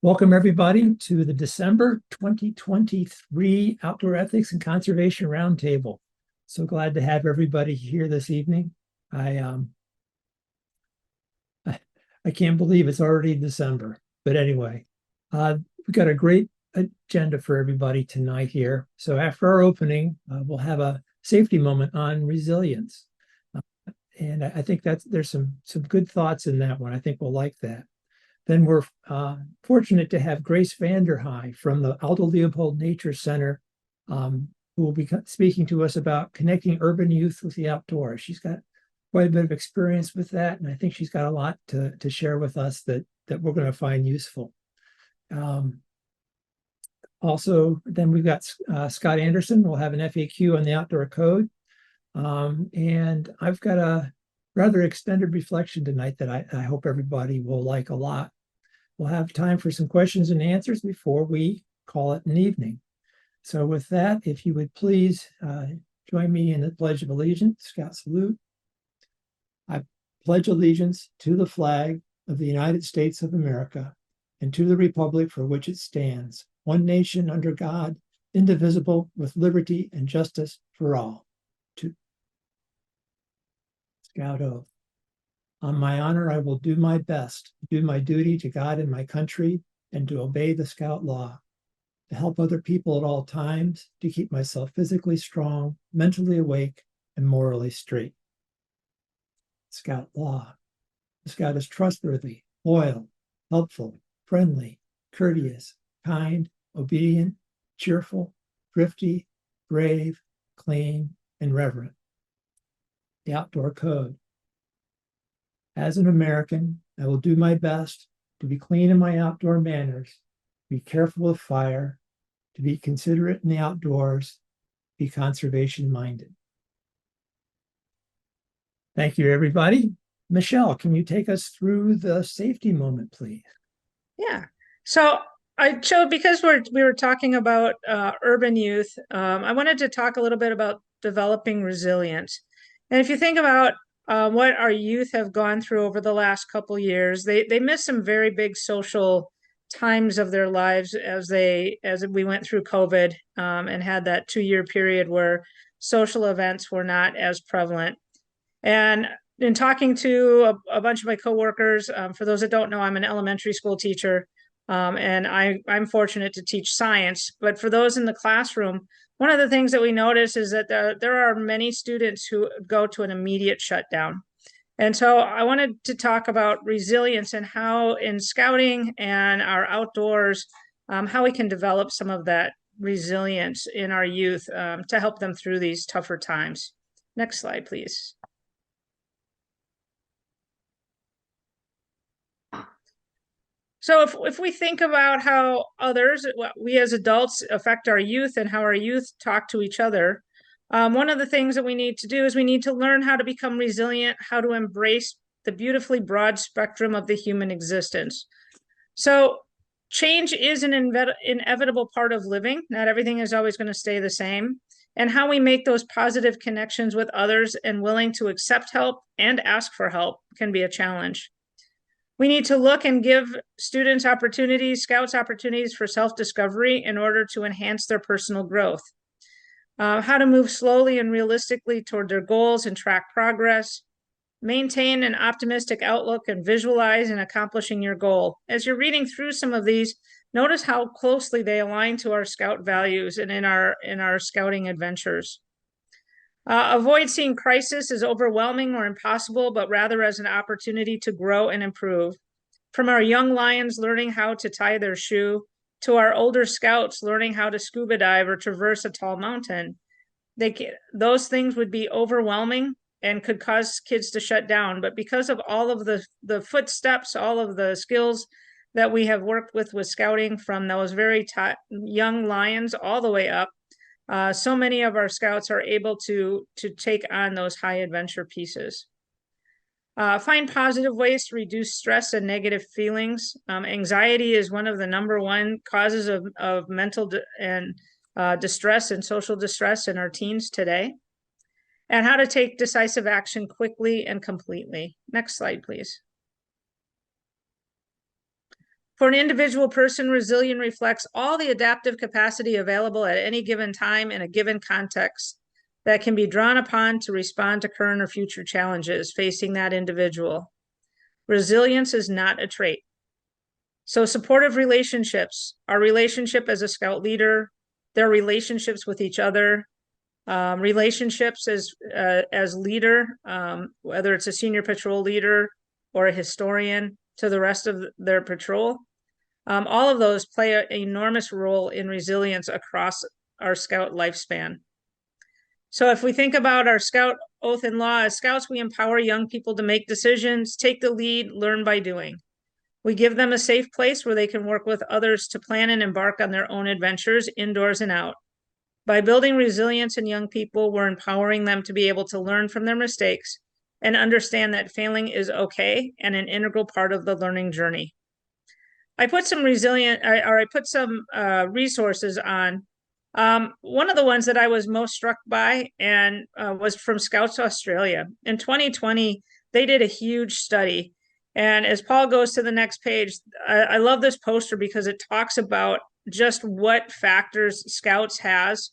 Welcome, everybody, to the December 2023 Outdoor Ethics and Conservation Roundtable. So glad to have everybody here this evening. I can't believe it's already December, but anyway, we've got a great agenda for everybody tonight here. So after our opening, we'll have a safety moment on resilience. And I think there's some good thoughts in that one. I think we'll like that. Then we're fortunate to have Grace VanDerhei from the Aldo Leopold Nature Center, who will be speaking to us about connecting urban youth with the outdoors. She's got quite a bit of experience with that, and I think she's got a lot to share with us that we're going to find useful. Also, then we've got Scott Anderson. We'll have an FAQ on the outdoor code. And I've got a rather extended reflection tonight that I hope everybody will like a lot. We'll have time for some questions and answers before we call it an evening. So with that, if you would please join me in the Pledge of Allegiance. Scout salute. I pledge allegiance to the flag of the United States of America and to the republic for which it stands, one nation under God, indivisible, with liberty and justice for all. Scout oath. On my honor, I will do my best, do my duty to God and my country, and to obey the Scout law, to help other people at all times, to keep myself physically strong, mentally awake, and morally straight. Scout law. The Scout is trustworthy, loyal, helpful, friendly, courteous, kind, obedient, cheerful, thrifty, brave, clean, and reverent. The outdoor code. As an American, I will do my best to be clean in my outdoor manners, be careful of fire, to be considerate in the outdoors, be conservation minded. Thank you, everybody. Michelle, can you take us through the safety moment, please? Yeah. So I chose, because we were talking about urban youth, I wanted to talk a little bit about developing resilience. And if you think about what our youth have gone through over the last couple years, they missed some very big social times of their lives as we went through COVID and had that 2-year period where social events were not as prevalent. And in talking to a bunch of my coworkers, for those that don't know, I'm an elementary school teacher, and I'm fortunate to teach science. But for those in the classroom, one of the things that we notice is that there are many students who go to an immediate shutdown. And so I wanted to talk about resilience and how in scouting and our outdoors, how we can develop some of that resilience in our youth to help them through these tougher times. Next slide, please. So if we think about how others, we as adults, affect our youth and how our youth talk to each other, one of the things that we need to do is we need to learn how to become resilient, how to embrace the beautifully broad spectrum of the human existence. So change is an inevitable part of living. Not everything is always going to stay the same. And how we make those positive connections with others and willing to accept help and ask for help can be a challenge. We need to look and give students opportunities, scouts opportunities for self-discovery in order to enhance their personal growth. How to move slowly and realistically toward their goals and track progress. Maintain an optimistic outlook and visualize in accomplishing your goal. As you're reading through some of these, notice how closely they align to our scout values and in our scouting adventures. Avoid seeing crisis as overwhelming or impossible, but rather as an opportunity to grow and improve. From our young lions learning how to tie their shoe to our older scouts learning how to scuba dive or traverse a tall mountain, those things would be overwhelming and could cause kids to shut down. But because of all of the footsteps, all of the skills that we have worked with scouting, from those very young lions all the way up, so many of our scouts are able to take on those high adventure pieces. Find positive ways to reduce stress and negative feelings. Anxiety is one of the #1 causes of mental and distress and social distress in our teens today. And how to take decisive action quickly and completely. Next slide, please. For an individual person, resilience reflects all the adaptive capacity available at any given time in a given context that can be drawn upon to respond to current or future challenges facing that individual. Resilience is not a trait. So supportive relationships, our relationship as a Scout leader, their relationships with each other, relationships as leader, whether it's a senior patrol leader or a historian to the rest of their patrol. All of those play an enormous role in resilience across our Scout lifespan. So if we think about our Scout oath and law, as Scouts, we empower young people to make decisions, take the lead, learn by doing. We give them a safe place where they can work with others to plan and embark on their own adventures, indoors and out. By building resilience in young people, we're empowering them to be able to learn from their mistakes and understand that failing is okay and an integral part of the learning journey. I put some resources on. One of the ones that I was most struck by and was from Scouts Australia. In 2020, they did a huge study. And as Paul goes to the next page, I love this poster because it talks about just what factors Scouts has,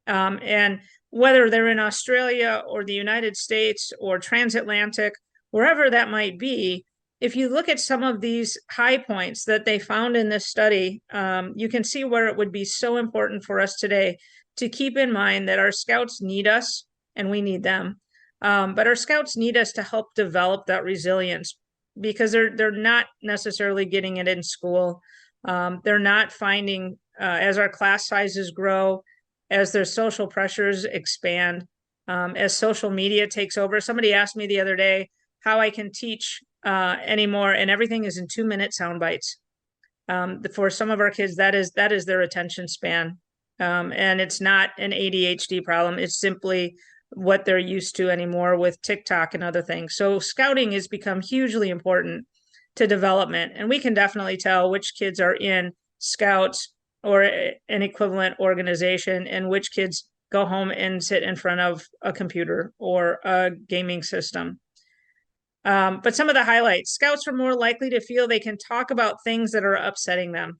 and whether they're in Australia or the United States or transatlantic, wherever that might be. If you look at some of these high points that they found in this study, you can see where it would be so important for us today to keep in mind that our Scouts need us and we need them. But our Scouts need us to help develop that resilience because they're not necessarily getting it in school. They're not finding, as our class sizes grow, as their social pressures expand, as social media takes over. Somebody asked me the other day how I can teach anymore, and everything is in 2-minute sound bites. For some of our kids, that is their attention span, and it's not an ADHD problem. It's simply what they're used to anymore with TikTok and other things. So Scouting has become hugely important to development, and we can definitely tell which kids are in Scouts or an equivalent organization and which kids go home and sit in front of a computer or a gaming system. But some of the highlights: Scouts are more likely to feel they can talk about things that are upsetting them.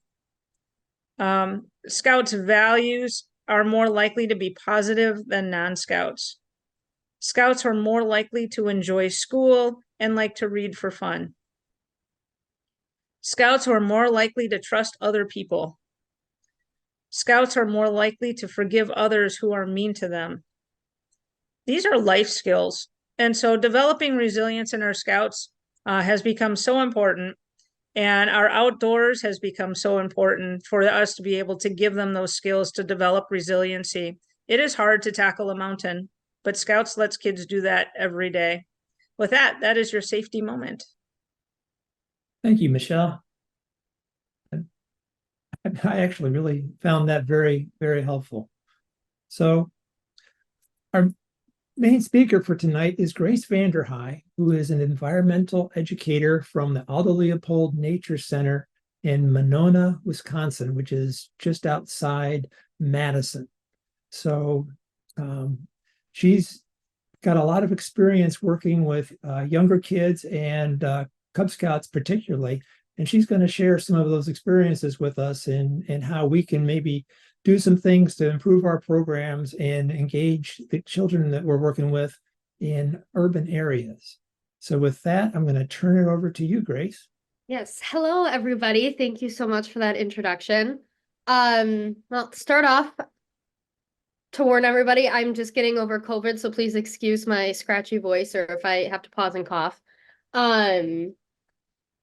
Scouts' values are more likely to be positive than non-Scouts. Scouts are more likely to enjoy school and like to read for fun. Scouts are more likely to trust other people. Scouts are more likely to forgive others who are mean to them. These are life skills. And so developing resilience in our Scouts has become so important, and our outdoors has become so important for us to be able to give them those skills to develop resiliency. It is hard to tackle a mountain, but Scouts lets kids do that every day. With that, that is your safety moment. Thank you, Michelle. I actually really found that very, very helpful. So our main speaker for tonight is Grace VanDerhei, who is an environmental educator from the Aldo Leopold Nature Center in Monona, Wisconsin, which is just outside Madison. So she's got a lot of experience working with younger kids and Cub Scouts particularly, and she's going to share some of those experiences with us and how we can maybe do some things to improve our programs and engage the children that we're working with in urban areas. So with that, I'm going to turn it over to you, Grace. Yes. Hello, everybody. Thank you so much for that introduction. Well, to start off, to warn everybody, I'm just getting over COVID, so please excuse my scratchy voice or if I have to pause and cough.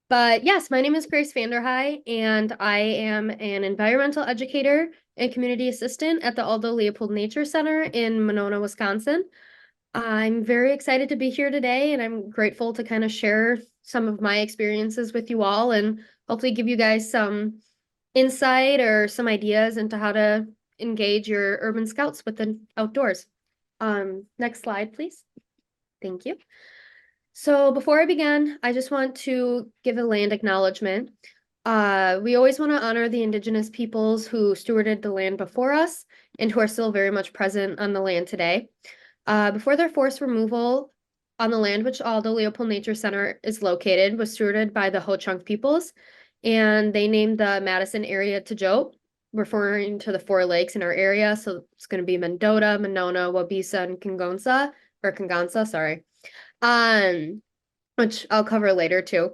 But yes, my name is Grace VanDerhei, and I am an environmental educator and community assistant at the Aldo Leopold Nature Center in Monona, Wisconsin. I'm very excited to be here today, and I'm grateful to kind of share some of my experiences with you all and hopefully give you guys some insight or some ideas into how to engage your urban Scouts with the outdoors. Next slide, please. Thank you. So before I begin, I just want to give a land acknowledgement. We always want to honor the Indigenous peoples who stewarded the land before us and who are still very much present on the land today. Before their forced removal on the land which Aldo Leopold Nature Center is located was stewarded by the Ho-Chunk peoples, and they named the Madison area Tejote, referring to the 4 lakes in our area. So it's going to be Mendota, Monona, Wabisa, and Kangansa, sorry. Which I'll cover later too.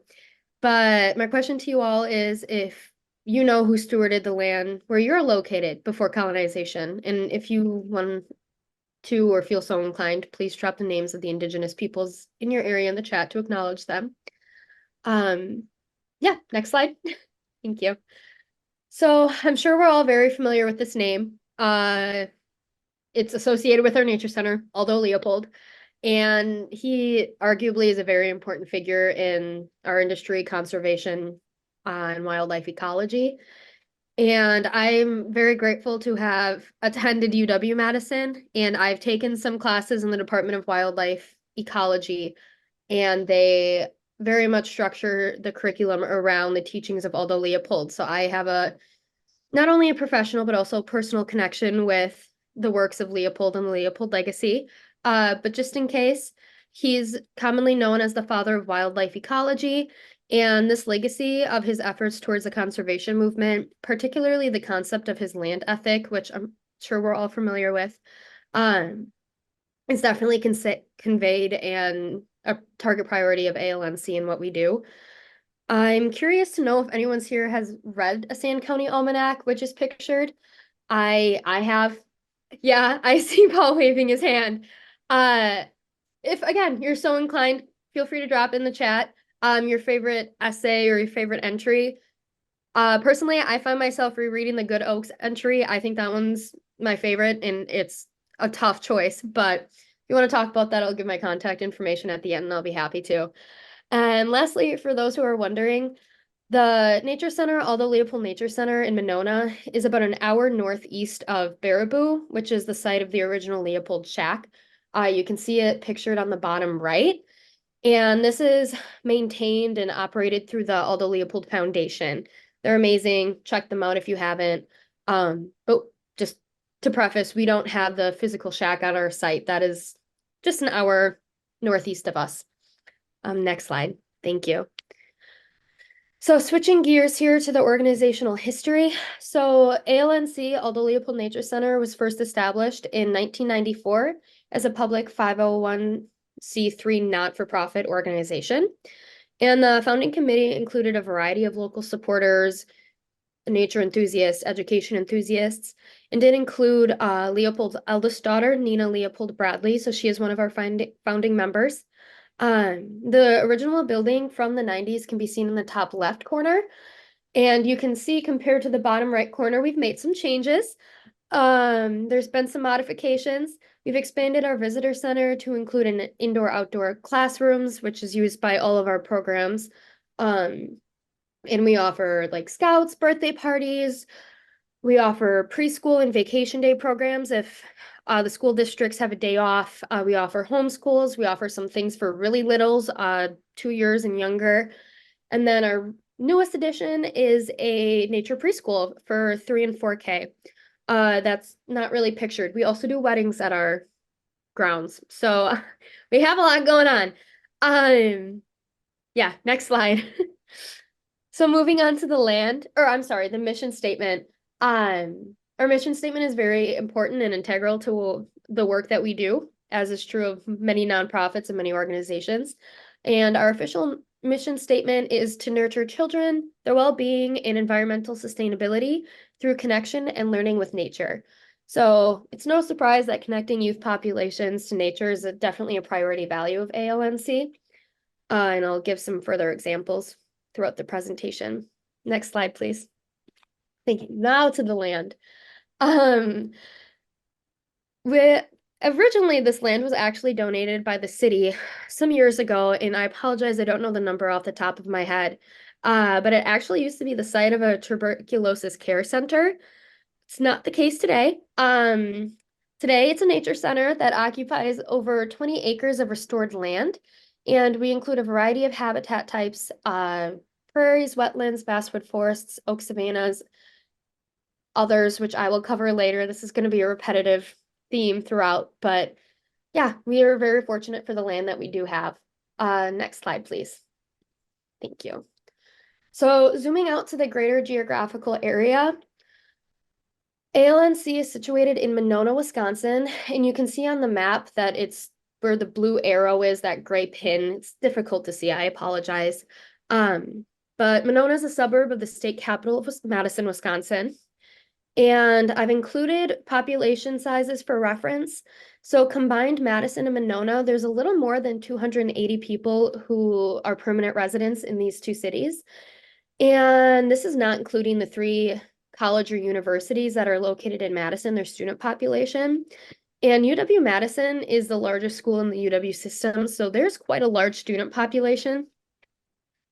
But my question to you all is if you know who stewarded the land where you're located before colonization, and if you want to or feel so inclined, please drop the names of the indigenous peoples in your area in the chat to acknowledge them. Yeah, next slide. Thank you. So I'm sure we're all very familiar with this name. It's associated with our nature center, Aldo Leopold, and he arguably is a very important figure in our industry, conservation, and wildlife ecology. And I'm very grateful to have attended UW-Madison, and I've taken some classes in the Department of Wildlife Ecology, and they very much structure the curriculum around the teachings of Aldo Leopold. So I have not only a professional, but also personal connection with the works of Leopold and the Leopold legacy. But just in case, he's commonly known as the father of wildlife ecology, and this legacy of his efforts towards the conservation movement, particularly the concept of his land ethic, which I'm sure we're all familiar with, is definitely conveyed and a target priority of ALNC and what we do. I'm curious to know if anyone's here has read a Sand County Almanac, which is pictured. I have. Yeah, I see Paul waving his hand. If again you're so inclined, feel free to drop in the chat your favorite essay or your favorite entry. Personally, I find myself rereading the Good Oaks entry. I think that one's my favorite, and it's a tough choice. But if you want to talk about that, I'll give my contact information at the end, and I'll be happy to. And lastly, for those who are wondering, the Nature Center, Aldo Leopold Nature Center in Monona, is about an hour northeast of Baraboo, which is the site of the original Leopold Shack. You can see it pictured on the bottom right. And this is maintained and operated through the Aldo Leopold Foundation. They're amazing. Check them out if you haven't. But just to preface, we don't have the physical shack on our site. That is just an hour northeast of us. Next slide. Thank you. So switching gears here to the organizational history. So ALNC, Aldo Leopold Nature Center, was first established in 1994 as a public 501c3 not-for-profit organization. And the founding committee included a variety of local supporters, nature enthusiasts, education enthusiasts, and did include Leopold's eldest daughter, Nina Leopold Bradley. So she is one of our founding members. The original building from the 90s can be seen in the top left corner. And you can see compared to the bottom right corner, we've made some changes. There's been some modifications. We've expanded our visitor center to include an indoor-outdoor classrooms, which is used by all of our programs. And we offer like scouts, birthday parties. We offer preschool and vacation day programs if the school districts have a day off. We offer homeschools. We offer some things for really littles, 2 years and younger. And then our newest addition is a nature preschool for 3 and 4K. That's not really pictured. We also do weddings at our grounds. So we have a lot going on. Yeah, next slide. So moving on to the mission statement. Our mission statement is very important and integral to the work that we do, as is true of many nonprofits and many organizations. And our official mission statement is to nurture children, their well-being, and environmental sustainability through connection and learning with nature. So it's no surprise that connecting youth populations to nature is definitely a priority value of ALNC. And I'll give some further examples throughout the presentation. Next slide, please. Thank you. Now to the land. Originally, this land was actually donated by the city some years ago, and I apologize, I don't know the number off the top of my head, but it actually used to be the site of a tuberculosis care center. It's not the case today. Today, it's a nature center that occupies over 20 acres of restored land, and we include a variety of habitat types, prairies, wetlands, basswood forests, oak savannas, others, which I will cover later. This is going to be a repetitive theme throughout, but yeah, we are very fortunate for the land that we do have. Next slide, please. Thank you. So zooming out to the greater geographical area, ALNC is situated in Monona, Wisconsin, and you can see on the map that it's where the blue arrow is, that gray pin. It's difficult to see, I apologize. But Monona is a suburb of the state capital of Madison, Wisconsin. And I've included population sizes for reference. So combined Madison and Monona, there's a little more than 280 people who are permanent residents in these two cities. And this is not including the 3 college or universities that are located in Madison, their student population. And UW-Madison is the largest school in the UW system, so there's quite a large student population.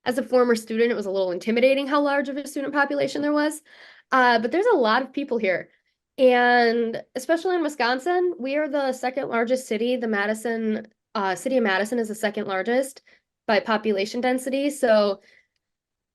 As a former student, it was a little intimidating how large of a student population there was. But there's a lot of people here. And especially in Wisconsin, we are the second largest city. The city of Madison is the second largest by population density. So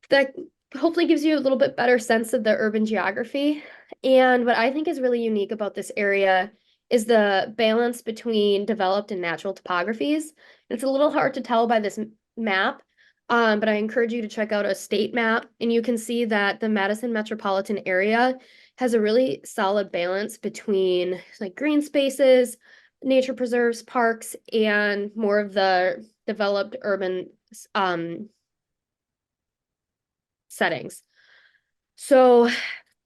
that hopefully gives you a little bit better sense of the urban geography. And what I think is really unique about this area is the balance between developed and natural topographies. It's a little hard to tell by this map, but I encourage you to check out a state map, and you can see that the Madison metropolitan area has a really solid balance between like green spaces, nature preserves, parks, and more of the developed urban settings. So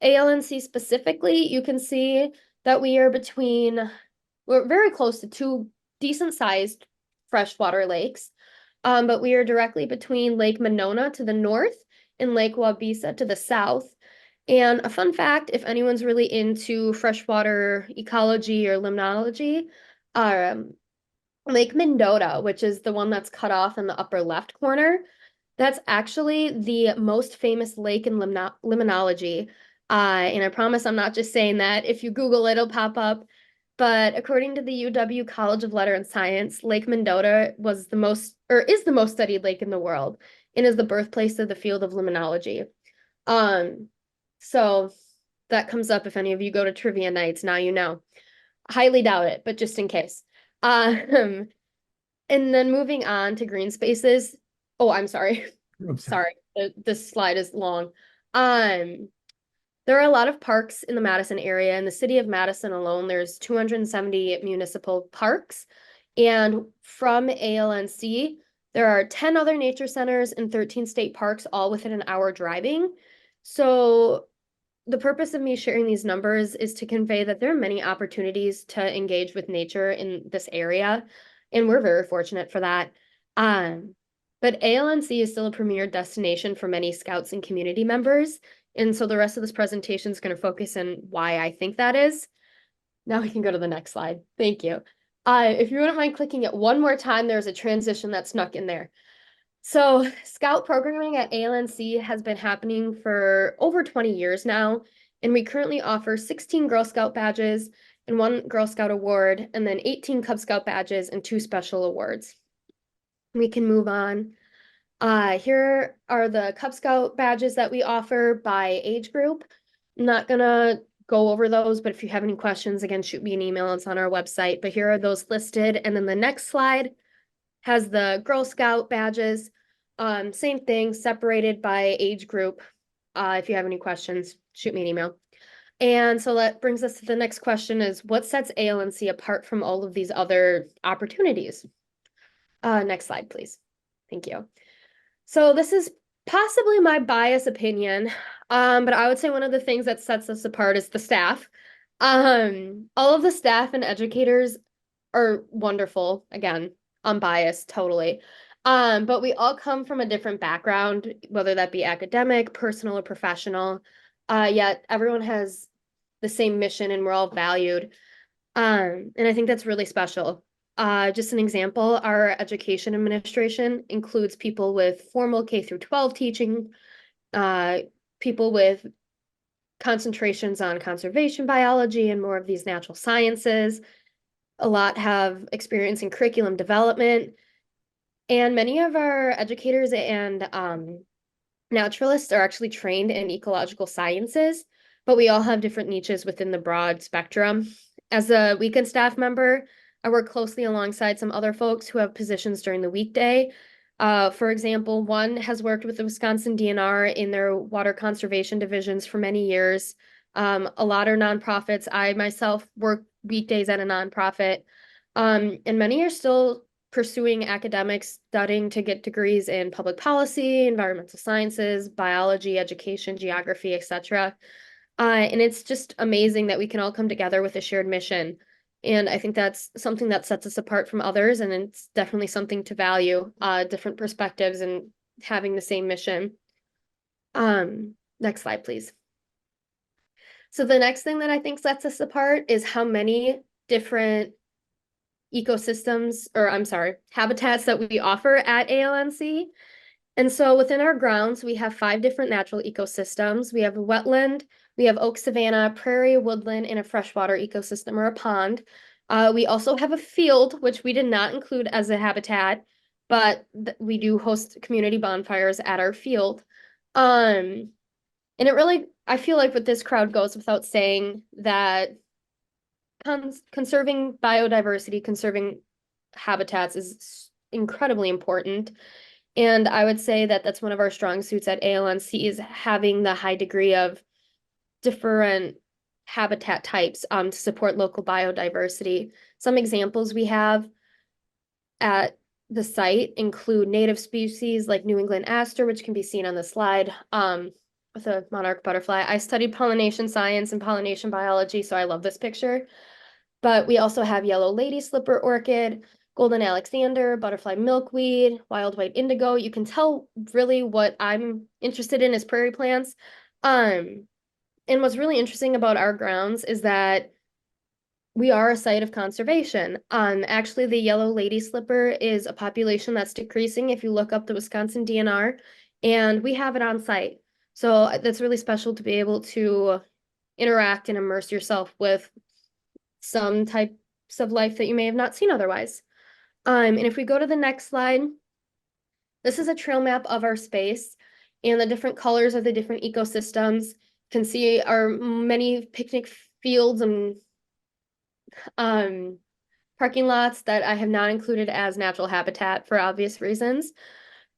ALNC specifically, you can see that we're very close to 2 decent sized freshwater lakes. But we are directly between Lake Monona to the north and Lake Wabisa to the south. And a fun fact, if anyone's really into freshwater ecology or limnology, Lake Mendota, which is the one that's cut off in the upper left corner, that's actually the most famous lake in limnology. And I promise I'm not just saying that. If you Google it, it'll pop up. But according to the UW College of Letter and Science, Lake Mendota is the most studied lake in the world and is the birthplace of the field of limnology. So that comes up if any of you go to trivia nights, now you know. Highly doubt it, but just in case. And then moving on to green spaces. Oh, I'm sorry. Oops. Sorry, this slide is long. There are a lot of parks in the Madison area. In the city of Madison alone, there's 270 municipal parks. And from ALNC, there are 10 other nature centers and 13 state parks, all within an hour driving. So the purpose of me sharing these numbers is to convey that there are many opportunities to engage with nature in this area, and we're very fortunate for that. But ALNC is still a premier destination for many scouts and community members. And so the rest of this presentation is going to focus on why I think that is. Now we can go to the next slide. Thank you. If you wouldn't mind clicking it one more time, there's a transition that snuck in there. So Scout programming at ALNC has been happening for over 20 years now, and we currently offer 16 Girl Scout badges and 1 Girl Scout award, and then 18 Cub Scout badges and 2 special awards. We can move on. Here are the Cub Scout badges that we offer by age group. I'm not gonna go over those, but if you have any questions, again, shoot me an email. It's on our website, but here are those listed. And then the next slide has the Girl Scout badges. Same thing, separated by age group. If you have any questions, shoot me an email. And so that brings us to the next question is, what sets ALNC apart from all of these other opportunities? Next slide, please. Thank you. So this is possibly my biased opinion, but I would say one of the things that sets us apart is the staff. All of the staff and educators are wonderful. Again, unbiased, totally. But we all come from a different background, whether that be academic, personal, or professional. Yet everyone has the same mission and we're all valued. And I think that's really special. Just an example, our education administration includes people with formal K through 12 teaching, people with concentrations on conservation biology and more of these natural sciences. A lot have experience in curriculum development. And many of our educators and naturalists are actually trained in ecological sciences, but we all have different niches within the broad spectrum. As a weekend staff member, I work closely alongside some other folks who have positions during the weekday. For example, one has worked with the Wisconsin DNR in their water conservation divisions for many years. A lot are nonprofits. I myself work weekdays at a nonprofit. And many are still pursuing academics, studying to get degrees in public policy, environmental sciences, biology, education, geography, etc. And it's just amazing that we can all come together with a shared mission. And I think that's something that sets us apart from others, and it's definitely something to value, different perspectives and having the same mission. Next slide, please. So the next thing that I think sets us apart is how many different ecosystems, or I'm sorry, habitats that we offer at ALNC. And so within our grounds, we have 5 different natural ecosystems. We have a wetland, we have oak savanna, prairie, woodland, and a freshwater ecosystem or a pond. We also have a field, which we did not include as a habitat, but we do host community bonfires at our field. And it really, I feel like with this crowd goes without saying that conserving biodiversity, conserving habitats is incredibly important. And I would say that that's one of our strong suits at ALNC is having the high degree of different habitat types to support local biodiversity. Some examples we have at the site include native species like New England aster, which can be seen on the slide with a monarch butterfly. I studied pollination science and pollination biology, so I love this picture. But we also have yellow lady slipper orchid, golden Alexander, butterfly milkweed, wild white indigo. You can tell really what I'm interested in is prairie plants. And what's really interesting about our grounds is that we are a site of conservation. Actually, the yellow lady slipper is a population that's decreasing if you look up the Wisconsin DNR, and we have it on site. So that's really special to be able to interact and immerse yourself with some types of life that you may have not seen otherwise. And if we go to the next slide, this is a trail map of our space, and the different colors of the different ecosystems. You can see our many picnic fields and parking lots that I have not included as natural habitat for obvious reasons.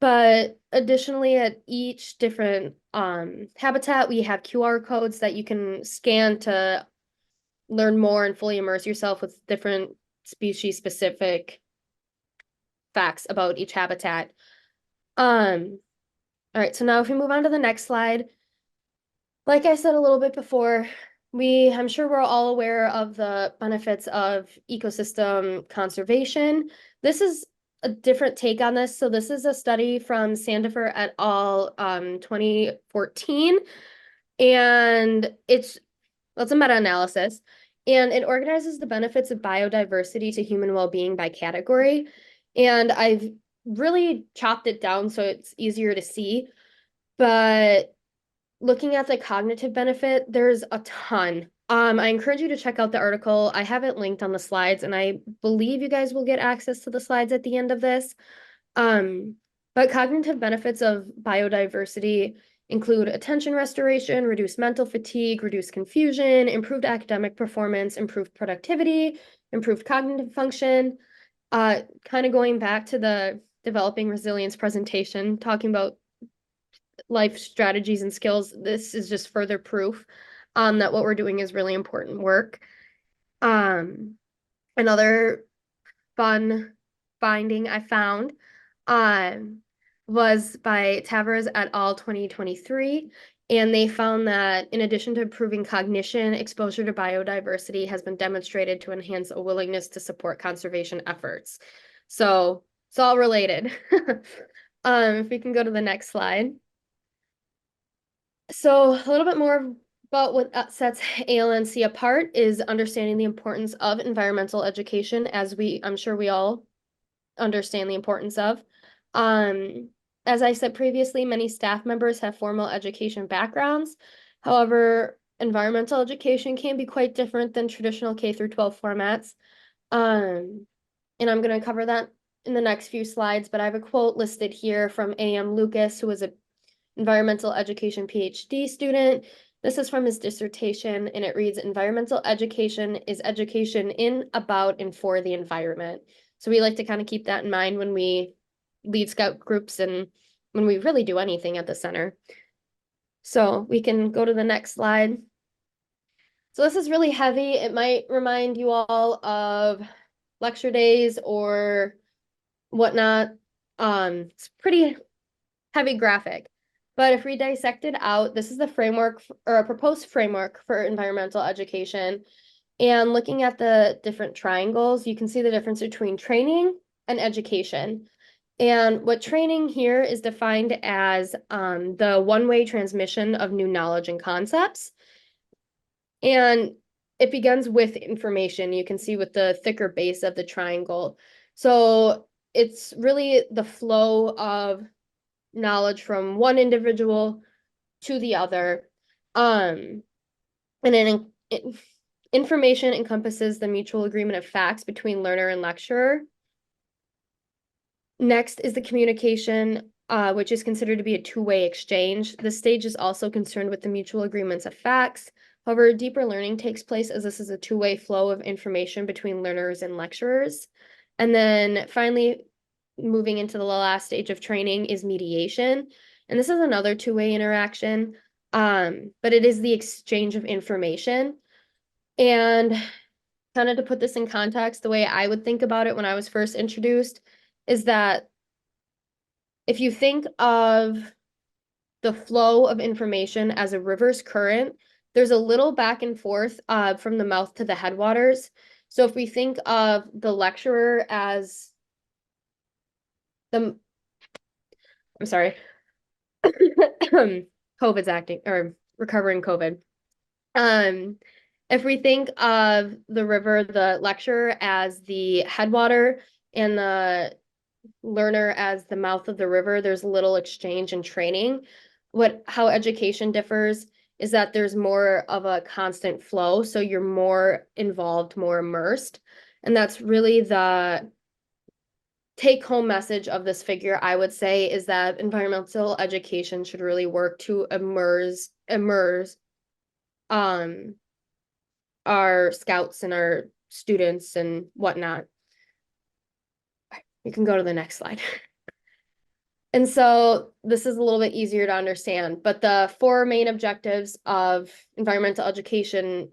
But additionally, at each different habitat, we have QR codes that you can scan to learn more and fully immerse yourself with different species specific facts about each habitat. All right, so now if we move on to the next slide, like I said a little bit before, I'm sure we're all aware of the benefits of ecosystem conservation. This is a different take on this. So this is a study from Sandifer et al. 2014, and it's a meta-analysis, and it organizes the benefits of biodiversity to human well-being by category. And I've really chopped it down so it's easier to see. But looking at the cognitive benefit, there's a ton. I encourage you to check out the article. I have it linked on the slides, and I believe you guys will get access to the slides at the end of this. But cognitive benefits of biodiversity include attention restoration, reduced mental fatigue, reduced confusion, improved academic performance, improved productivity, improved cognitive function. Kind of going back to the developing resilience presentation, talking about life strategies and skills, this is just further proof that what we're doing is really important work. Another fun finding I found was by Tavares et al. 2023, and they found that in addition to improving cognition, exposure to biodiversity has been demonstrated to enhance a willingness to support conservation efforts. So it's all related. If we can go to the next slide. So a little bit more about what sets ALNC apart is understanding the importance of environmental education, as I'm sure we all understand the importance of. As I said previously, many staff members have formal education backgrounds. However, environmental education can be quite different than traditional K through 12 formats. And I'm going to cover that in the next few slides, but I have a quote listed here from A.M. Lucas, who was an environmental education PhD student. This is from his dissertation, and it reads, "Environmental education is education in, about, and for the environment." So we like to kind of keep that in mind when we, lead scout groups and when we really do anything at the center. So we can go to the next slide. So this is really heavy. It might remind you all of lecture days or whatnot. It's pretty heavy graphic. But if we dissect it out, this is the framework or a proposed framework for environmental education. And looking at the different triangles, you can see the difference between training and education. And what training here is defined as the one-way transmission of new knowledge and concepts. And it begins with information. You can see with the thicker base of the triangle. So it's really the flow of knowledge from one individual to the other. And then information encompasses the mutual agreement of facts between learner and lecturer. Next is the communication, which is considered to be a two-way exchange. This stage is also concerned with the mutual agreements of facts. However, deeper learning takes place as this is a two-way flow of information between learners and lecturers. And then finally, moving into the last stage of training is mediation. And this is another two-way interaction, but it is the exchange of information. And kind of to put this in context, the way I would think about it when I was first introduced is that if you think of the flow of information as a river's current, there's a little back and forth from the mouth to the headwaters. So if we think of the lecturer as I'm sorry, COVID's acting or recovering COVID. If we think of the river, the lecturer as the headwater and the learner as the mouth of the river, there's little exchange and training. How education differs is that there's more of a constant flow, so you're more involved, more immersed. And that's really the take-home message of this figure, I would say, is that environmental education should really work to immerse our scouts and our students and whatnot. You can go to the next slide. And so this is a little bit easier to understand, but the four main objectives of environmental education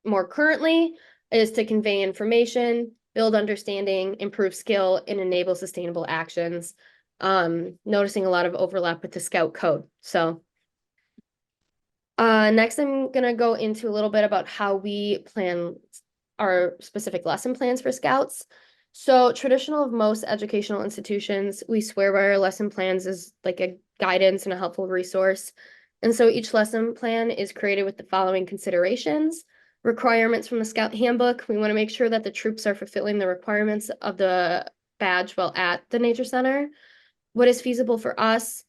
more currently is to convey information, build understanding, improve skill, and enable sustainable actions. Noticing a lot of overlap with the Scout Code. So next I'm gonna go into a little bit about how we plan our specific lesson plans for Scouts. So traditional of most educational institutions, we swear by our lesson plans as like a guidance and a helpful resource. And so each lesson plan is created with the following considerations. Requirements from the Scout Handbook. We want to make sure that the troops are fulfilling the requirements of the badge while at the Nature Center. What is feasible for us?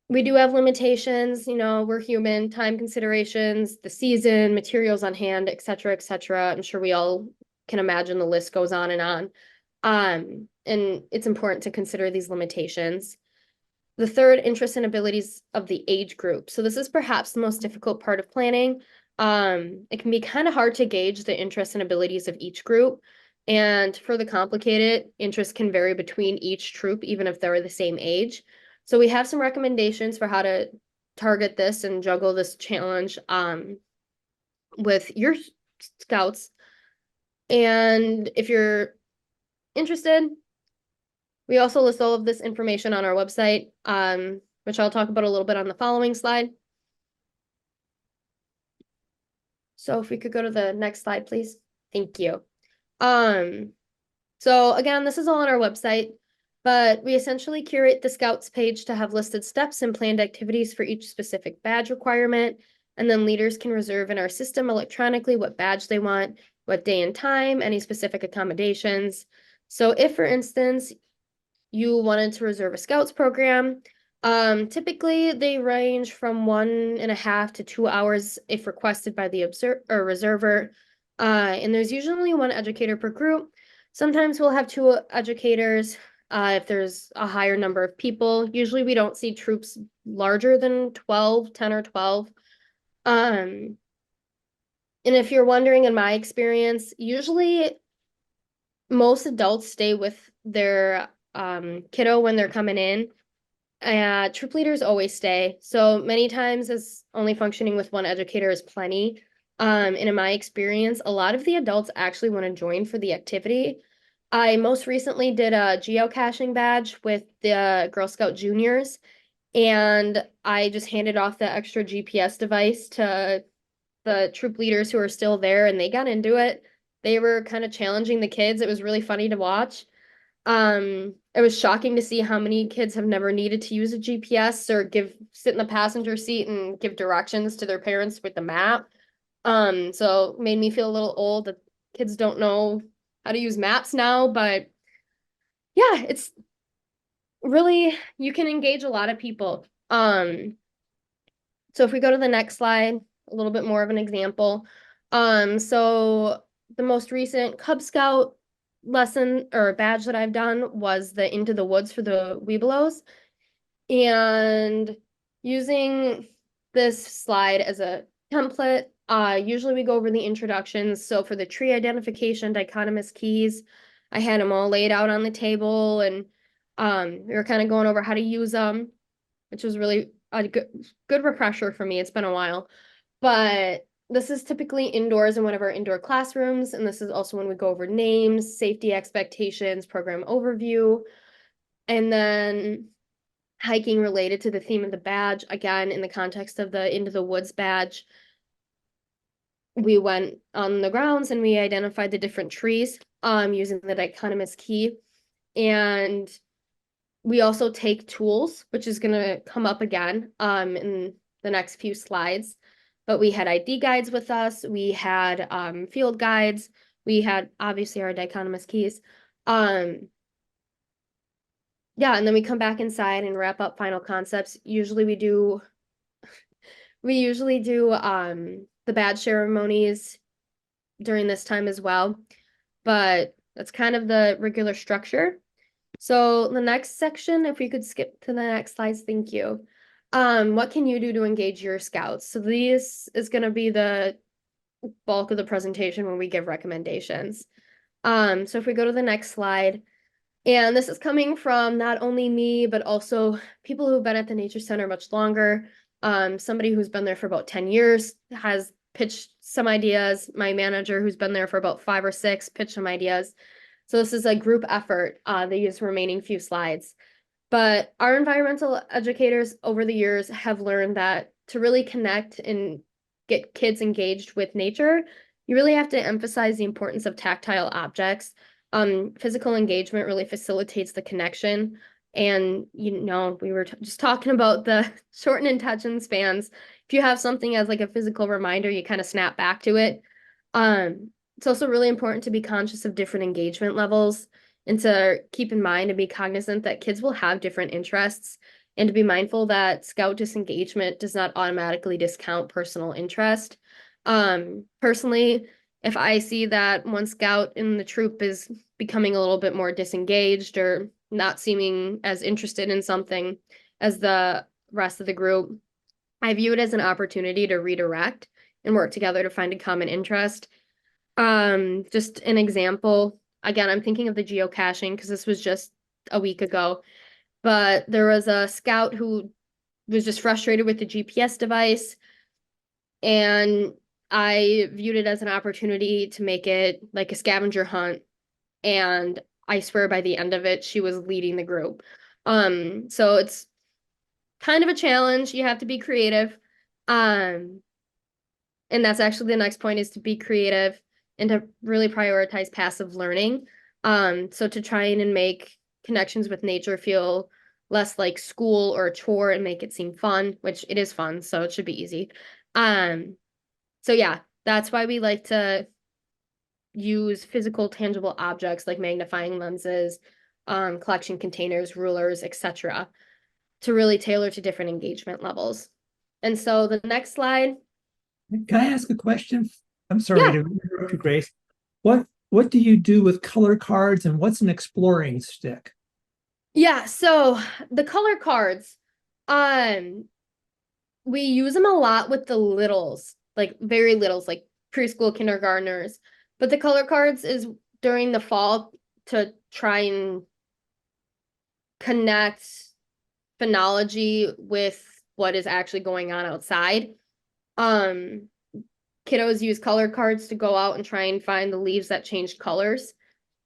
We do have limitations, you know, we're human, time considerations, the season, materials on hand, et cetera, et cetera. I'm sure we all can imagine the list goes on and on. And it's important to consider these limitations. The third, interests and abilities of the age group. So this is perhaps the most difficult part of planning. It can be kind of hard to gauge the interests and abilities of each group. And further complicated, interests can vary between each troop, even if they're the same age. So we have some recommendations for how to target this and juggle this challenge with your scouts. And if you're interested, we also list all of this information on our website, which I'll talk about a little bit on the following slide. So if we could go to the next slide, please. Thank you. So again, this is all on our website, but we essentially curate the Scouts page to have listed steps and planned activities for each specific badge requirement. And then leaders can reserve in our system electronically what badge they want, what day and time, any specific accommodations. So if, for instance, you wanted to reserve a Scouts program, typically they range from 1.5 to 2 hours if requested by the reserver. And there's usually one educator per group. Sometimes we'll have 2 educators if there's a higher number of people. Usually we don't see troops larger than 10 or 12. And if you're wondering, in my experience, usually most adults stay with their kiddo when they're coming in. Troop leaders always stay. So many times as only functioning with one educator is plenty. And in my experience, a lot of the adults actually want to join for the activity. I most recently did a geocaching badge with the Girl Scout juniors, and I just handed off the extra GPS device to the troop leaders who are still there, and they got into it. They were kind of challenging the kids. It was really funny to watch. It was shocking to see how many kids have never needed to use a GPS or sit in the passenger seat and give directions to their parents with the map. So it made me feel a little old that kids don't know how to use maps now, but yeah, it's really, you can engage a lot of people. So if we go to the next slide, a little bit more of an example. So the most recent Cub Scout lesson or badge that I've done was the Into the Woods for the Webelos. And using this slide as a template, usually we go over the introductions. So for the tree identification, dichotomous keys, I had them all laid out on the table, and we were kind of going over how to use them, which was really a good refresher for me. It's been a while. But this is typically indoors in one of our indoor classrooms, and this is also when we go over names, safety expectations, program overview, and then hiking related to the theme of the badge. Again, in the context of the Into the Woods badge, we went on the grounds and we identified the different trees using the dichotomous key. And we also take tools, which is going to come up again in the next few slides. But we had ID guides with us. We had field guides. We had obviously our dichotomous keys. Yeah, and then we come back inside and wrap up final concepts. Usually we do the badge ceremonies during this time as well. But that's kind of the regular structure. So the next section, if we could skip to the next slides, thank you. What can you do to engage your scouts? So this is going to be the bulk of the presentation when we give recommendations. So if we go to the next slide, and this is coming from not only me, but also people who've been at the Nature Center much longer. Somebody who's been there for about 10 years has pitched some ideas. My manager, who's been there for about 5 or 6, pitched some ideas. So this is a group effort. They use remaining few slides. But our environmental educators over the years have learned that to really connect and get kids engaged with nature, you really have to emphasize the importance of tactile objects. Physical engagement really facilitates the connection. And, we were just talking about the shortened attention spans. If you have something as like a physical reminder, you kind of snap back to it. It's also really important to be conscious of different engagement levels and to keep in mind and be cognizant that kids will have different interests, and to be mindful that scout disengagement does not automatically discount personal interest. Personally, if I see that one scout in the troop is becoming a little bit more disengaged or not seeming as interested in something as the rest of the group, I view it as an opportunity to redirect and work together to find a common interest. Just an example, again, I'm thinking of the geocaching because this was just a week ago, but there was a scout who was just frustrated with the GPS device, and I viewed it as an opportunity to make it like a scavenger hunt. And I swear by the end of it, she was leading the group. So it's kind of a challenge. You have to be creative. And that's actually the next point, is to be creative and to really prioritize passive learning. So to try and make connections with nature feel less like school or a chore and make it seem fun, which it is fun, so it should be easy. So yeah, that's why we like to use physical tangible objects like magnifying lenses, collection containers, rulers, etc., to really tailor to different engagement levels. And so the next slide. Can I ask a question? I'm sorry Yeah. to interrupt you, Grace. What do you do with color cards, and what's an exploring stick? Yeah, so the color cards, we use them a lot with the littles, like very littles, like preschool kindergartners. But the color cards is during the fall to try and connect phenology with what is actually going on outside. Kiddos use color cards to go out and try and find the leaves that changed colors.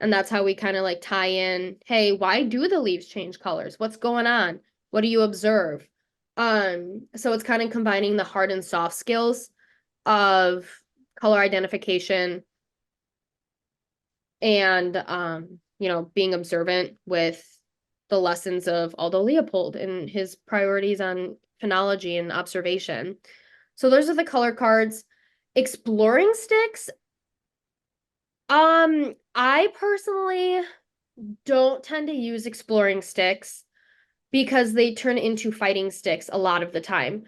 And that's how we kind of like tie in, hey, why do the leaves change colors? What's going on? What do you observe? So it's kind of combining the hard and soft skills of color identification and being observant with the lessons of Aldo Leopold and his priorities on phenology and observation. So those are the color cards. Exploring sticks. I personally don't tend to use exploring sticks because they turn into fighting sticks a lot of the time.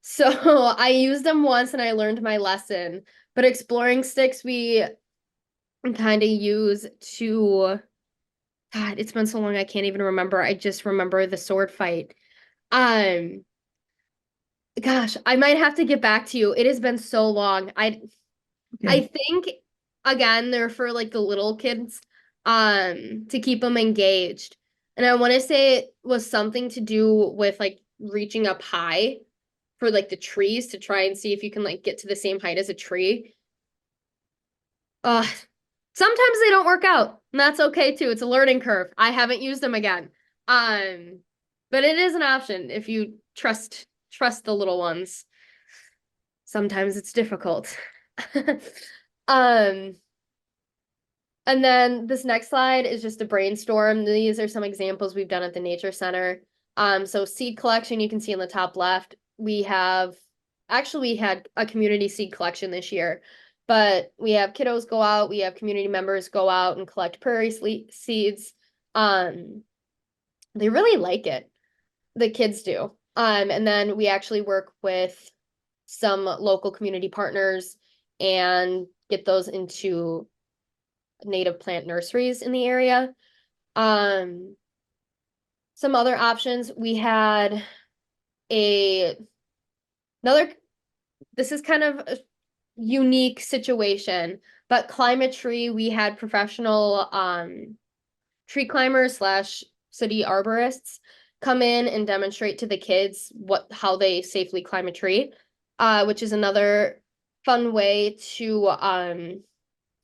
So I used them once and I learned my lesson. But exploring sticks we kind of use to, God, it's been so long I can't even remember. I just remember the sword fight. Gosh, I might have to get back to you. It has been so long. I think again they're for like the little kids to keep them engaged. And I want to say it was something to do with like reaching up high for like the trees to try and see if you can like get to the same height as a tree. Sometimes they don't work out, and that's okay too. It's a learning curve. I haven't used them again. But it is an option if you trust the little ones. Sometimes it's difficult. And then this next slide is just a brainstorm. These are some examples we've done at the Nature Center. So seed collection, you can see in the top left. We had a community seed collection this year, but we have kiddos go out, we have community members go out and collect prairie seeds. They really like it. The kids do. And then we actually work with some local community partners and get those into native plant nurseries in the area. Some other options, we had this is kind of a unique situation, but Climate Tree, we had professional tree climbers / city arborists come in and demonstrate to the kids how they safely climb a tree, which is another fun way to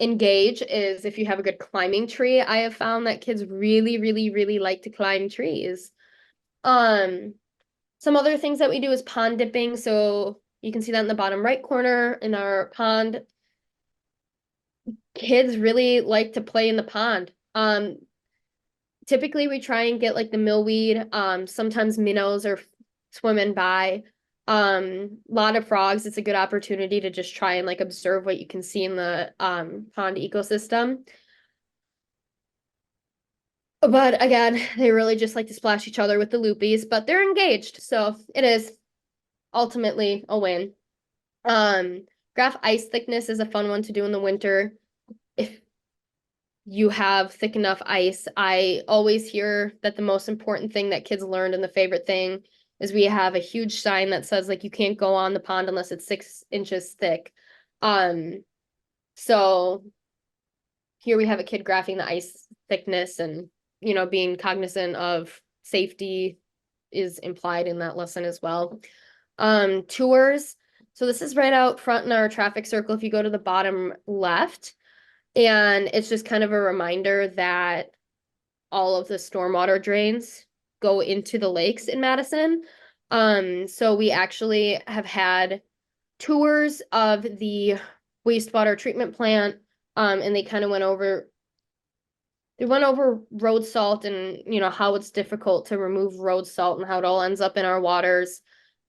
engage is if you have a good climbing tree. I have found that kids really, really, really like to climb trees. Some other things that we do is pond dipping. So you can see that in the bottom right corner in our pond. Kids really like to play in the pond. Typically we try and get like the millweed. Sometimes minnows are swimming by. Lot of frogs. It's a good opportunity to just try and like observe what you can see in the pond ecosystem. But again, they really just like to splash each other with the loopies, but they're engaged, so it is ultimately a win. Graph ice thickness is a fun one to do in the winter. If you have thick enough ice, I always hear that the most important thing that kids learned and the favorite thing is we have a huge sign that says like you can't go on the pond unless it's 6 inches thick. So here we have a kid graphing the ice thickness and being cognizant of safety is implied in that lesson as well. Tours. So this is right out front in our traffic circle if you go to the bottom left. And it's just kind of a reminder that all of the stormwater drains go into the lakes in Madison. So we actually have had tours of the wastewater treatment plant, and they kind of went over road salt and how it's difficult to remove road salt and how it all ends up in our waters.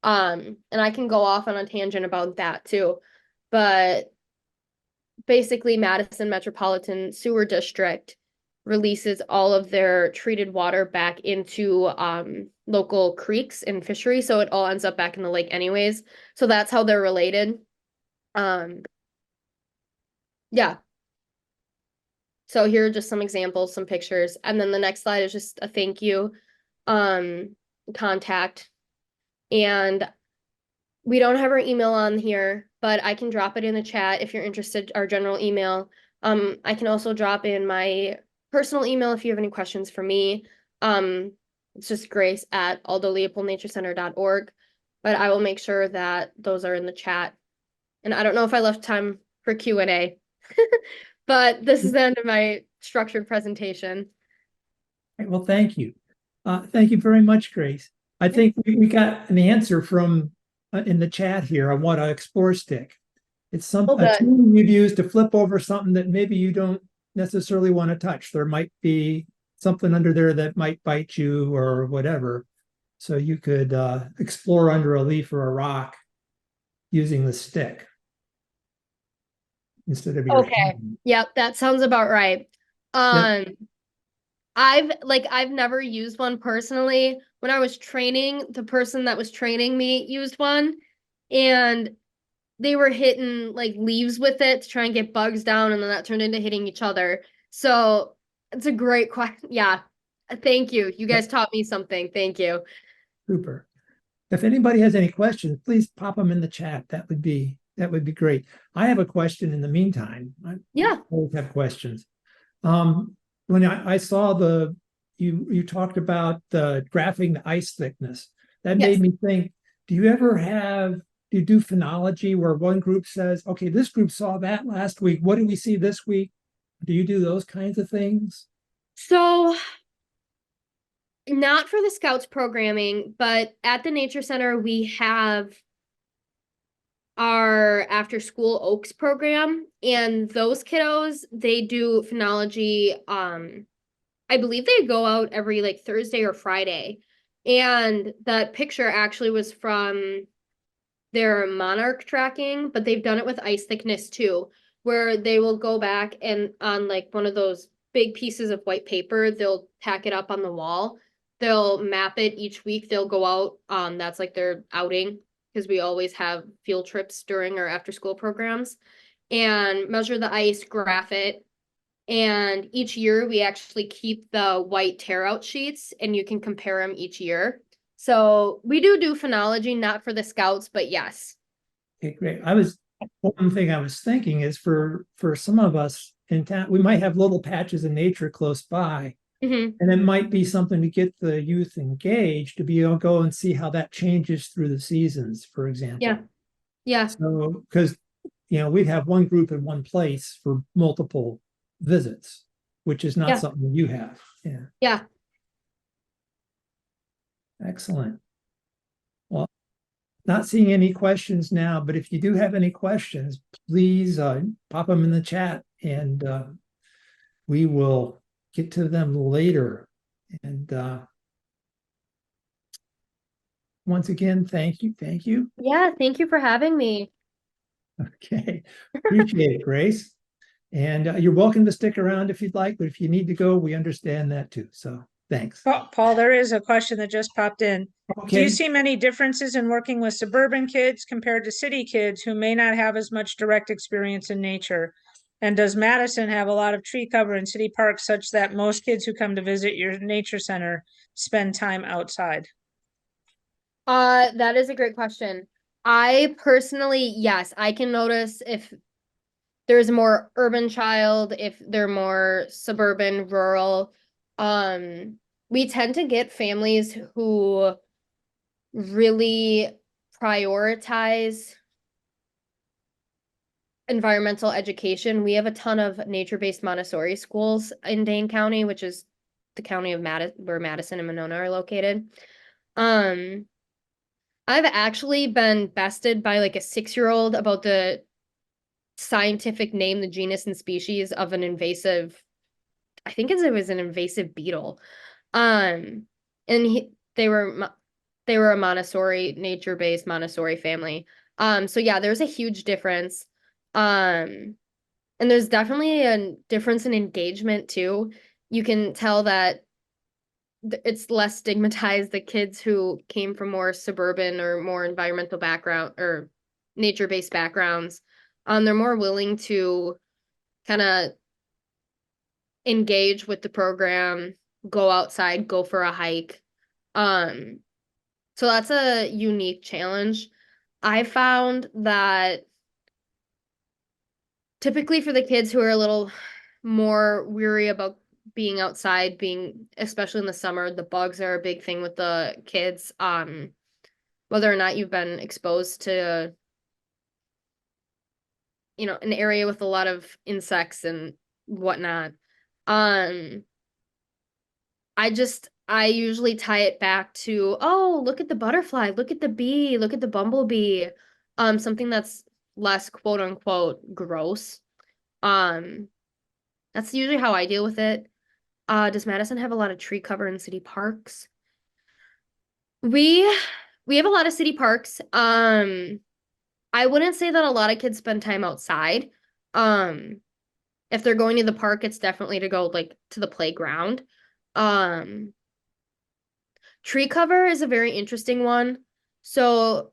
And I can go off on a tangent about that too. But basically Madison Metropolitan Sewer District releases all of their treated water back into local creeks and fisheries, so it all ends up back in the lake anyways. So that's how they're related. Yeah. So here are just some examples, some pictures. And then the next slide is just a thank you contact. And we don't have our email on here, but I can drop it in the chat if you're interested, our general email. I can also drop in my personal email if you have any questions for me. It's just grace@aldoleopoldnaturecenter.org. But I will make sure that those are in the chat. And I don't know if I left time for Q&A, but this is the end of my structured presentation. Right, well, thank you. Thank you very much, Grace. I think we got an answer from in the chat here on what an Explore Stick. It's a tool you'd use to flip over something that maybe you don't necessarily want to touch. There might be something under there that might bite you or whatever. So you could explore under a leaf or a rock using the stick instead of your hand. Yep, that sounds about right. Yep. I've never used one personally. When I was training, the person that was training me used one, and they were hitting like leaves with it to try and get bugs down, and then that turned into hitting each other. So it's a great question. Yeah. Thank you. You guys taught me something. Thank you. Super. If anybody has any questions, please pop them in the chat. That would be great. I have a question in the meantime. Yeah. Always have questions. When I saw you talked about the graphing the ice thickness, that made me think, do you do phenology where one group says, okay, this group saw that last week, what do we see this week? Do you do those kinds of things? So not for the Scouts programming, but at the Nature Center, we have our after school Oaks program, and those kiddos, they do phenology. I believe they go out every like Thursday or Friday. And that picture actually was from their monarch tracking, but they've done it with ice thickness too, where they will go back and on like one of those big pieces of white paper, they'll tack it up on the wall. They'll map it each week. They'll go out. That's like their outing, because we always have field trips during our after school programs, and measure the ice, graph it. And each year we actually keep the white tear out sheets, and you can compare them each year. So we do phenology, not for the Scouts, but yes. Okay, great. One thing I was thinking is for some of us in town, we might have little patches of nature close by. Mm-hmm. And it might be something to get the youth engaged to be able to go and see how that changes through the seasons, for example. Yeah. Yeah. So, because, we'd have one group in one place for multiple visits, which is not something you have. Yeah. Yeah. Excellent. Well, not seeing any questions now, but if you do have any questions, please pop them in the chat, and we will get to them later. And once again, thank you. Yeah, thank you for having me. Okay, appreciate it, Grace. And you're welcome to stick around if you'd like, but if you need to go, we understand that too. So thanks. Paul, there is a question that just popped in. Do you Okay. see many differences in working with suburban kids compared to city kids who may not have as much direct experience in nature? And does Madison have a lot of tree cover in city parks such that most kids who come to visit your nature center spend time outside? That is a great question. I personally, yes, I can notice if there's a more urban child, if they're more suburban, rural. We tend to get families who really prioritize environmental education. We have a ton of nature-based Montessori schools in Dane County, which is the county of where Madison and Monona are located. I've actually been bested by like a 6-year-old about the scientific name, the genus and species of an invasive, I think it was an invasive beetle. And they were a Montessori, nature-based Montessori family. So yeah, there's a huge difference. And there's definitely a difference in engagement too. You can tell that it's less stigmatized. The kids who came from more suburban or more environmental background or nature-based backgrounds, they're more willing to kind of engage with the program, go outside, go for a hike. So that's a unique challenge. I found that typically for the kids who are a little more weary about being outside, especially in the summer, the bugs are a big thing with the kids. Whether or not you've been exposed to, an area with a lot of insects and whatnot. I usually tie it back to, oh, look at the butterfly, look at the bee, look at the bumblebee. Something that's less quote unquote gross. That's usually how I deal with it. Does Madison have a lot of tree cover in city parks? We have a lot of city parks. I wouldn't say that a lot of kids spend time outside. If they're going to the park, it's definitely to go like to the playground. Tree cover is a very interesting one. So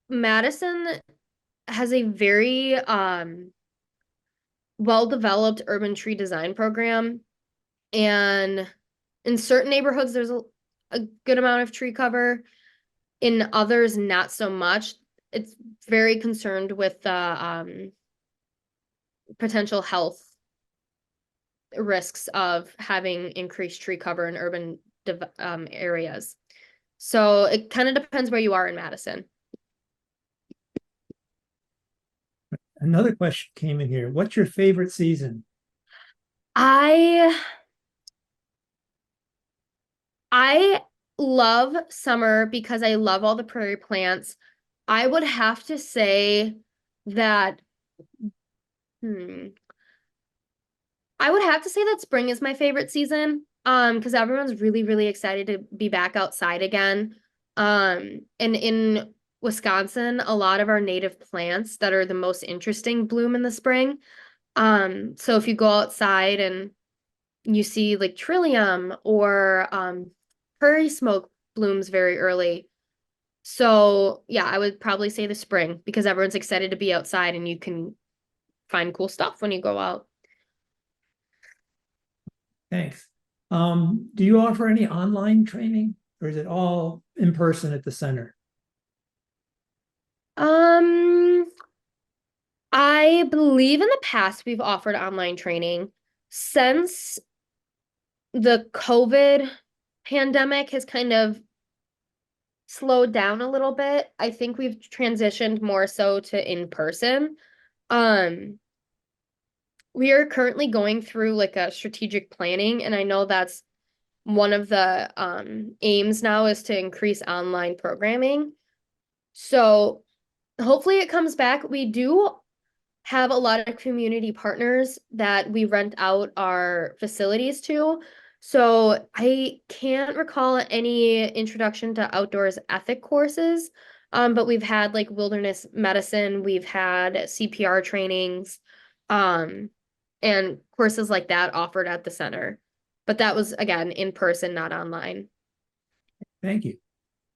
Madison has a very well-developed urban tree design program. And in certain neighborhoods, there's a good amount of tree cover. In others, not so much. It's very concerned with the potential health risks of having increased tree cover in urban areas. So it kind of depends where you are in Madison. Another question came in here. What's your favorite season? I love summer because I love all the prairie plants. I would have to say that I would have to say that spring is my favorite season. Because everyone's really, really excited to be back outside again. And in Wisconsin, a lot of our native plants that are the most interesting bloom in the spring. So if you go outside and you see like trillium or prairie smoke blooms very early. So yeah, I would probably say the spring because everyone's excited to be outside and you can find cool stuff when you go out. Thanks. Do you offer any online training or is it all in person at the center? I believe in the past we've offered online training. Since the COVID pandemic has kind of slowed down a little bit, I think we've transitioned more so to in person. We are currently going through like a strategic planning, and I know that's one of the aims now is to increase online programming. So hopefully it comes back. We do have a lot of community partners that we rent out our facilities to. So I can't recall any introduction to outdoors ethic courses, but we've had like wilderness medicine, we've had CPR trainings, and courses like that offered at the center. But that was again in person, not online. Thank you.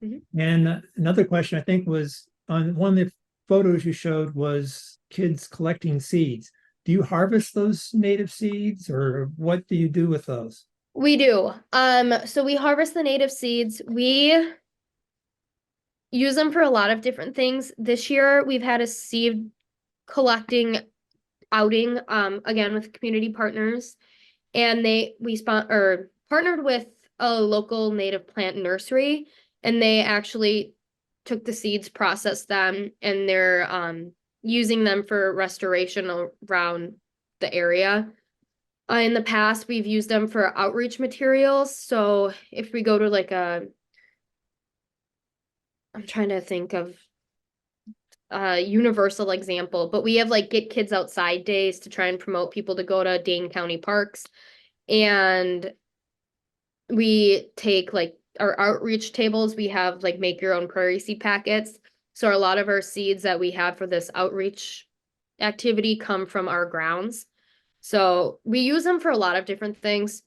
Mhm. And another question I think was on one of the photos you showed was kids collecting seeds. Do you harvest those native seeds or what do you do with those? We do. So we harvest the native seeds. We use them for a lot of different things. This year we've had a seed collecting outing, again with community partners, and we partnered with a local native plant nursery, and they actually took the seeds, processed them, and they're using them for restoration around the area. In the past, we've used them for outreach materials. So if we go to like I'm trying to think of a universal example, but we have like Get Kids Outside days to try and promote people to go to Dane County parks. And we take like our outreach tables, we have like make your own prairie seed packets. So a lot of our seeds that we have for this outreach activity come from our grounds. So we use them for a lot of different things.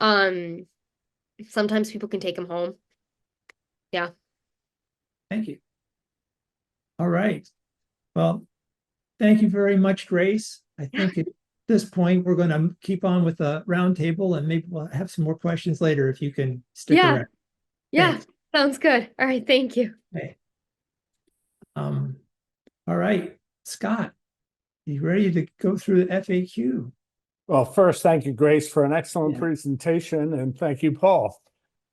Sometimes people can take them home. Yeah. Thank you. All right. Well, thank you very much, Grace. I think at this point, we're going to keep on with the roundtable and maybe we'll have some more questions later if you can stick around. Yeah. Thanks. Sounds good. All right. Thank you. Okay. All right, Scott, you ready to go through the FAQ? Well, first, thank you, Grace, for an excellent Yeah. presentation, and thank you, Paul.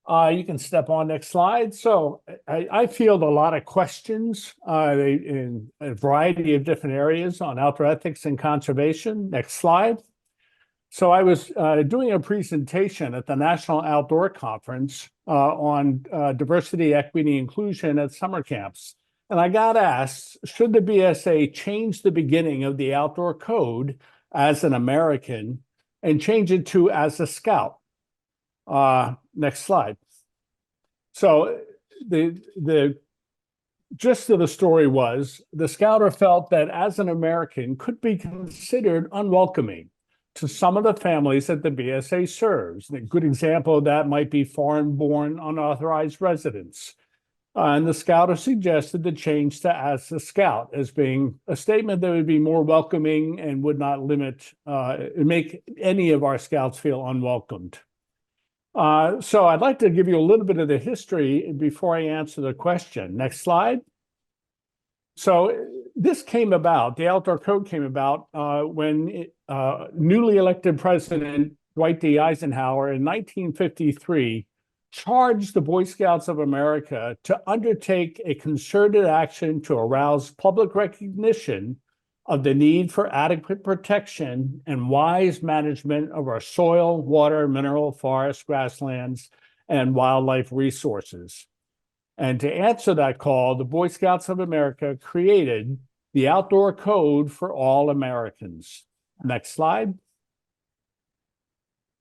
You can step on next slide. So I field a lot of questions in a variety of different areas on outdoor ethics and conservation. Next slide. So I was doing a presentation at the National Outdoor Conference on diversity, equity, inclusion at summer camps. And I got asked, should the BSA change the beginning of the outdoor code as an American and change it to as a scout? Next slide. So the gist of the story was the scouter felt that as an American could be considered unwelcoming to some of the families that the BSA serves. A good example of that might be foreign-born unauthorized residents. And the scouter suggested the change to as a scout as being a statement that would be more welcoming and would not make any of our scouts feel unwelcomed. So I'd like to give you a little bit of the history before I answer the question. Next slide. So this came about, the outdoor code came about when newly elected President Dwight D. Eisenhower in 1953 charged the Boy Scouts of America to undertake a concerted action to arouse public recognition of the need for adequate protection and wise management of our soil, water, mineral, forest, grasslands, and wildlife resources. And to answer that call, the Boy Scouts of America created the Outdoor Code for all Americans. Next slide.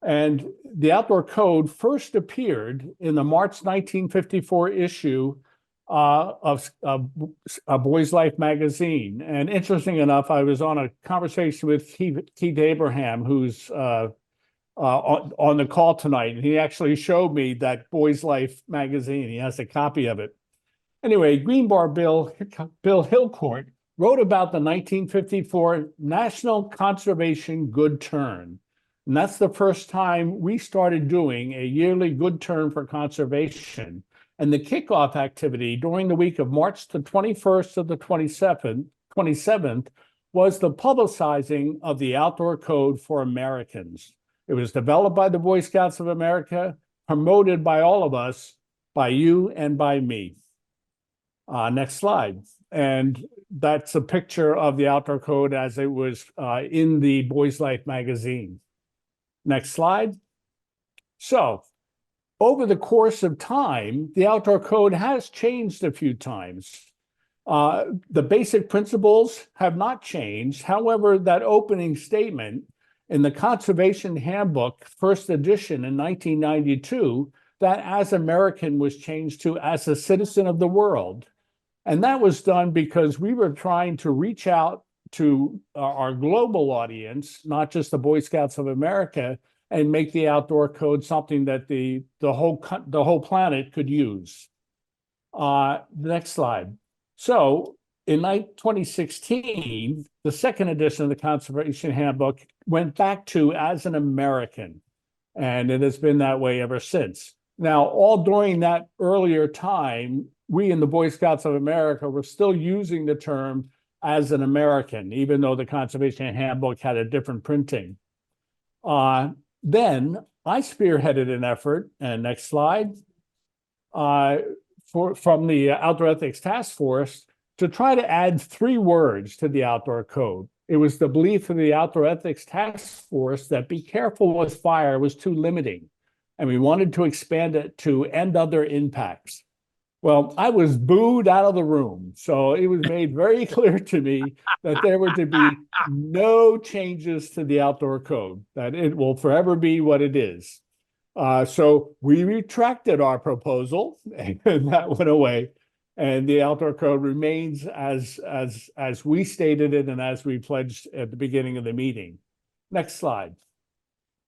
And the Outdoor Code first appeared in the March 1954 issue of Boys Life magazine. And interesting enough, I was on a conversation with Keith Abraham, who's on the call tonight, and he actually showed me that Boys Life magazine. He has a copy of it. Anyway, Greenbar Bill Hillcourt wrote about the 1954 National Conservation Good Turn. And that's the first time we started doing a yearly good turn for conservation. And the kickoff activity during the week of March the 21st to the 27th was the publicizing of the Outdoor Code for Americans. It was developed by the Boy Scouts of America, promoted by all of us, by you and by me. Next slide. And that's a picture of the Outdoor Code as it was in the Boys Life magazine. Next slide. So, over the course of time, the Outdoor Code has changed a few times. The basic principles have not changed. However, that opening statement in the Conservation Handbook, first edition in 1992, that as American was changed to as a citizen of the world. And that was done because we were trying to reach out to our global audience, not just the Boy Scouts of America, and make the Outdoor Code something that the whole planet could use. Next slide. So in 2016, the second edition of the Conservation Handbook went back to as an American, and it has been that way ever since. Now, all during that earlier time, we in the Boy Scouts of America were still using the term as an American, even though the Conservation Handbook had a different printing. Then I spearheaded an effort, and next slide, from the Outdoor Ethics Task Force to try to add 3 words to the Outdoor Code. It was the belief of the Outdoor Ethics Task Force that be careful with fire was too limiting, and we wanted to expand it to end other impacts. Well, I was booed out of the room. So it was made very clear to me that there were to be no changes to the Outdoor Code, that it will forever be what it is. So we retracted our proposal, and that went away. And the Outdoor Code remains as we stated it and as we pledged at the beginning of the meeting. Next slide.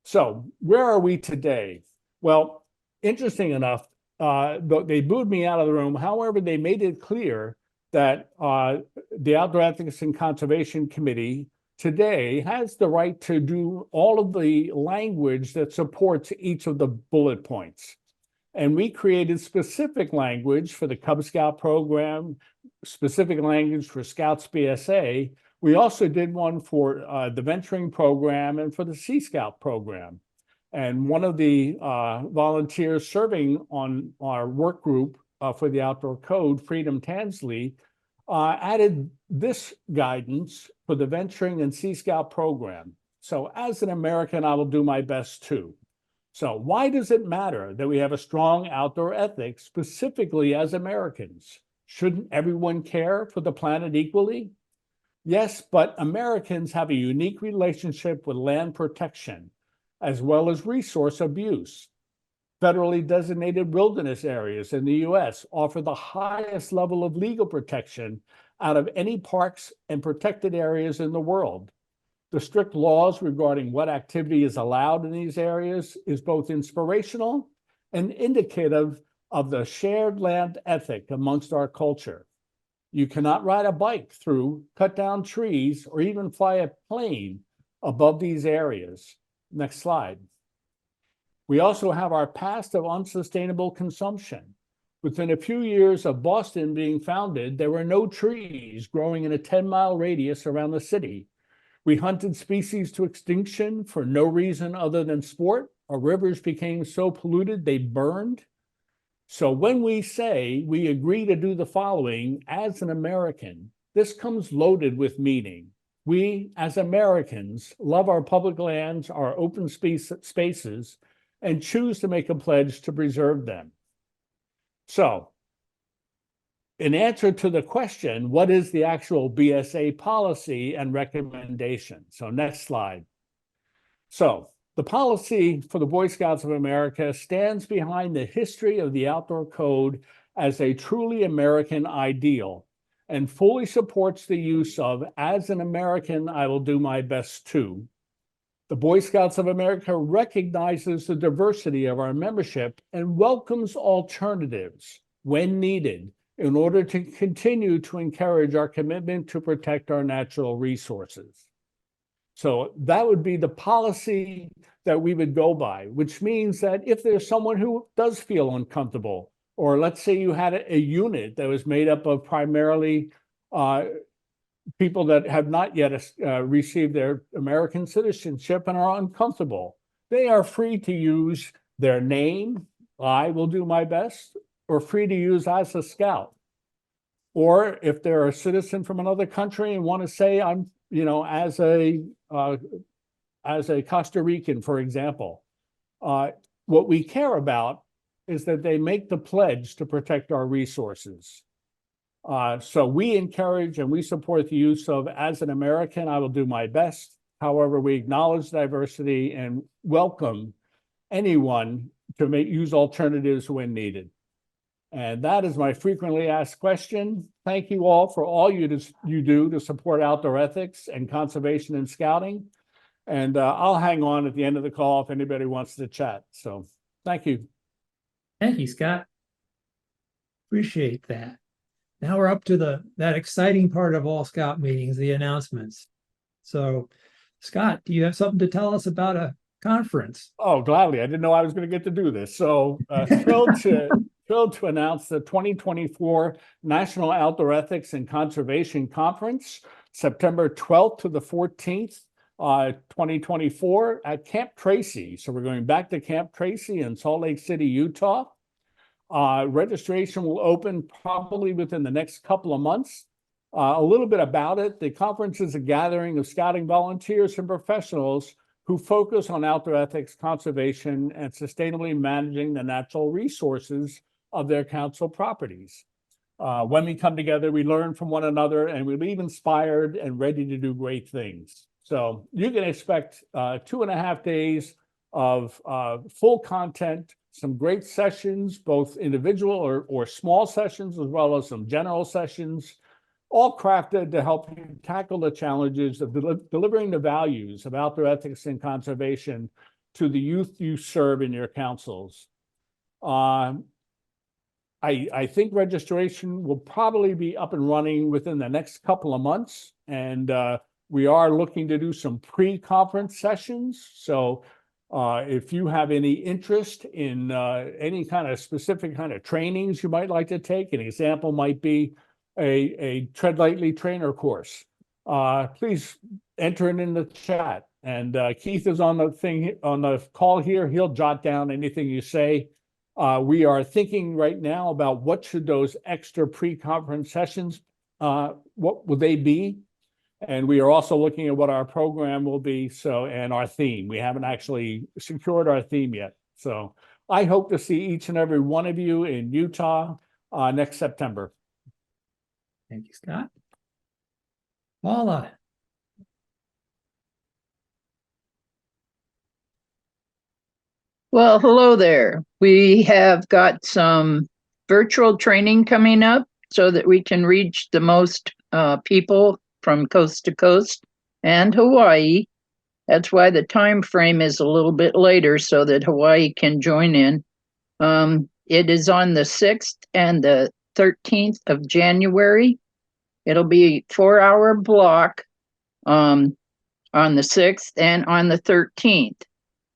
So where are we today? Well, interesting enough, they booed me out of the room. However, they made it clear that the Outdoor Ethics and Conservation Committee today has the right to do all of the language that supports each of the bullet points. And we created specific language for the Cub Scout program, specific language for Scouts BSA, We also did one for the venturing program and for the Sea Scout program. And one of the volunteers serving on our work group for the outdoor code, Freedom Tansley, added this guidance for the venturing and Sea Scout program. So as an American, I will do my best too. So why does it matter that we have a strong outdoor ethic, specifically as Americans? Shouldn't everyone care for the planet equally? Yes, but Americans have a unique relationship with land protection, as well as resource abuse. Federally designated wilderness areas in the US offer the highest level of legal protection out of any parks and protected areas in the world. The strict laws regarding what activity is allowed in these areas is both inspirational and indicative of the shared land ethic amongst our culture. You cannot ride a bike through, cut down trees, or even fly a plane above these areas. Next slide. We also have our past of unsustainable consumption. Within a few years of Boston being founded, there were no trees growing in a 10-mile radius around the city. We hunted species to extinction for no reason other than sport. Our rivers became so polluted they burned. So when we say we agree to do the following as an American, this comes loaded with meaning. We, as Americans, love our public lands, our open spaces, and choose to make a pledge to preserve them. So, in answer to the question, what is the actual BSA policy and recommendation? So next slide. So the policy for the Boy Scouts of America stands behind the history of the outdoor code as a truly American ideal and fully supports the use of, as an American, I will do my best too. The Boy Scouts of America recognizes the diversity of our membership and welcomes alternatives when needed in order to continue to encourage our commitment to protect our natural resources. So that would be the policy that we would go by, which means that if there's someone who does feel uncomfortable, or let's say you had a unit that was made up of primarily people that have not yet received their American citizenship and are uncomfortable, they are free to use their name, I will do my best, or free to use as a scout. Or if they're a citizen from another country and want to say, I'm, as a Costa Rican, for example, what we care about is that they make the pledge to protect our resources. So we encourage and we support the use of, as an American, I will do my best. However, we acknowledge diversity and welcome anyone to use alternatives when needed. And that is my frequently asked question. Thank you all for all you do to support outdoor ethics and conservation and scouting. And I'll hang on at the end of the call if anybody wants to chat. So thank you. Thank you, Scott. Appreciate that. Now we're up to that exciting part of all Scout meetings, the announcements. So, Scott, do you have something to tell us about a conference? Oh, gladly. I didn't know I was going to get to do this. So thrilled to announce the 2024 National Outdoor Ethics and Conservation Conference, September 12th to the 14th, 2024 at Camp Tracy. So we're going back to Camp Tracy in Salt Lake City, Utah. Registration will open probably within the next couple of months. A little bit about it. The conference is a gathering of scouting volunteers and professionals who focus on outdoor ethics, conservation, and sustainably managing the natural resources of their council properties. When we come together, we learn from one another and we leave inspired and ready to do great things. So you can expect 2.5 days of full content, some great sessions, both individual or small sessions, as well as some general sessions, all crafted to help you tackle the challenges of delivering the values of outdoor ethics and conservation to the youth you serve in your councils. I think registration will probably be up and running within the next couple of months, and we are looking to do some pre-conference sessions. So if you have any interest in any kind of specific kind of trainings you might like to take, an example might be a Tread Lightly trainer course. please enter it in the chat. And Keith is on the call here. He'll jot down anything you say. We are thinking right now about what should those extra pre-conference sessions, what would they be? And we are also looking at what our program will be, and our theme. We haven't actually secured our theme yet. So I hope to see each and every one of you in Utah next September. Thank you, Scott. Paula. Well, hello there. We have got some virtual training coming up so that we can reach the most people from coast to coast and Hawaii. That's why the time frame is a little bit later so that Hawaii can join in. It is on the 6th and the 13th of January. It'll be a 4-hour block on the 6th and on the 13th.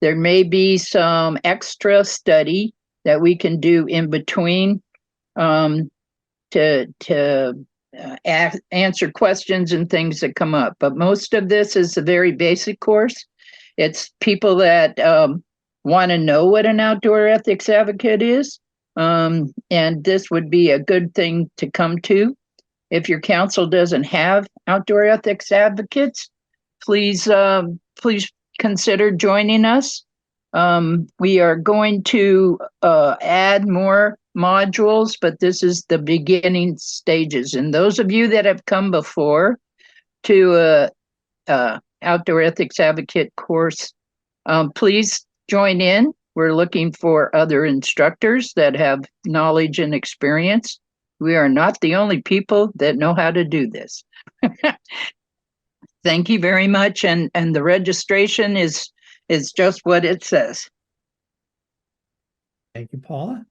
There may be some extra study that we can do in between to answer questions and things that come up. But most of this is a very basic course. It's people that want to know what an outdoor ethics advocate is. And this would be a good thing to come to. If your council doesn't have outdoor ethics advocates, please consider joining us. We are going to add more modules, but this is the beginning stages. And those of you that have come before to outdoor ethics advocate course, please join in. We're looking for other instructors that have knowledge and experience. We are not the only people that know how to do this. Thank you very much. And the registration is just what it says. Thank you, Paula.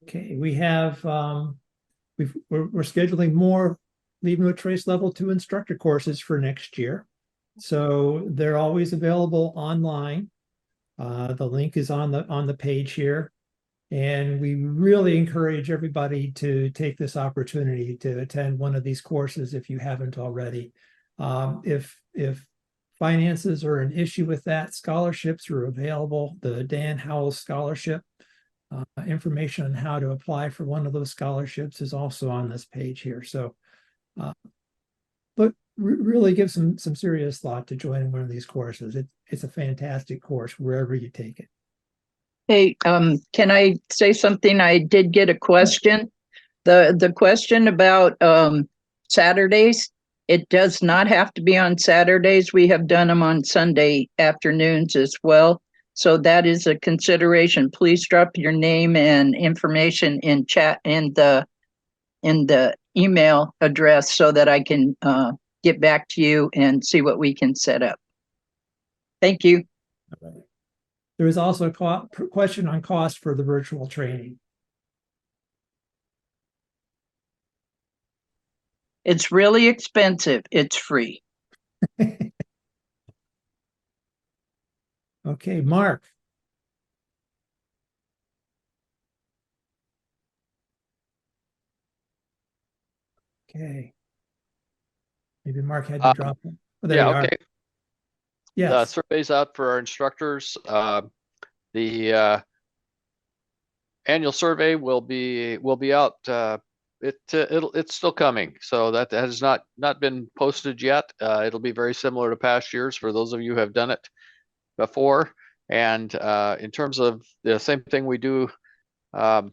Okay, we have we're scheduling more Leave No Trace Level 2 instructor courses for next year. So they're always available online. The link is on the page here. And we really encourage everybody to take this opportunity to attend one of these courses if you haven't already. If finances are an issue with that, scholarships are available. The Dan Howell Scholarship, information on how to apply for one of those scholarships is also on this page here. So, but really give some serious thought to joining one of these courses. It's a fantastic course wherever you take it. Hey, can I say something? I did get a question. The question about Saturdays, it does not have to be on Saturdays. We have done them on Sunday afternoons as well. So that is a consideration. Please drop your name and information in chat in the email address so that I can get back to you and see what we can set up. Thank you. All right. There is also a question on cost for the virtual training. It's really expensive. It's free. Okay, Mark. Okay. Maybe Mark had to drop them. Oh, there you are. Okay. Yes. Surveys out for our instructors. The annual survey will be out. It's still coming, so that has not been posted yet. It'll be very similar to past years for those of you who have done it before. And in terms of the same thing we do, while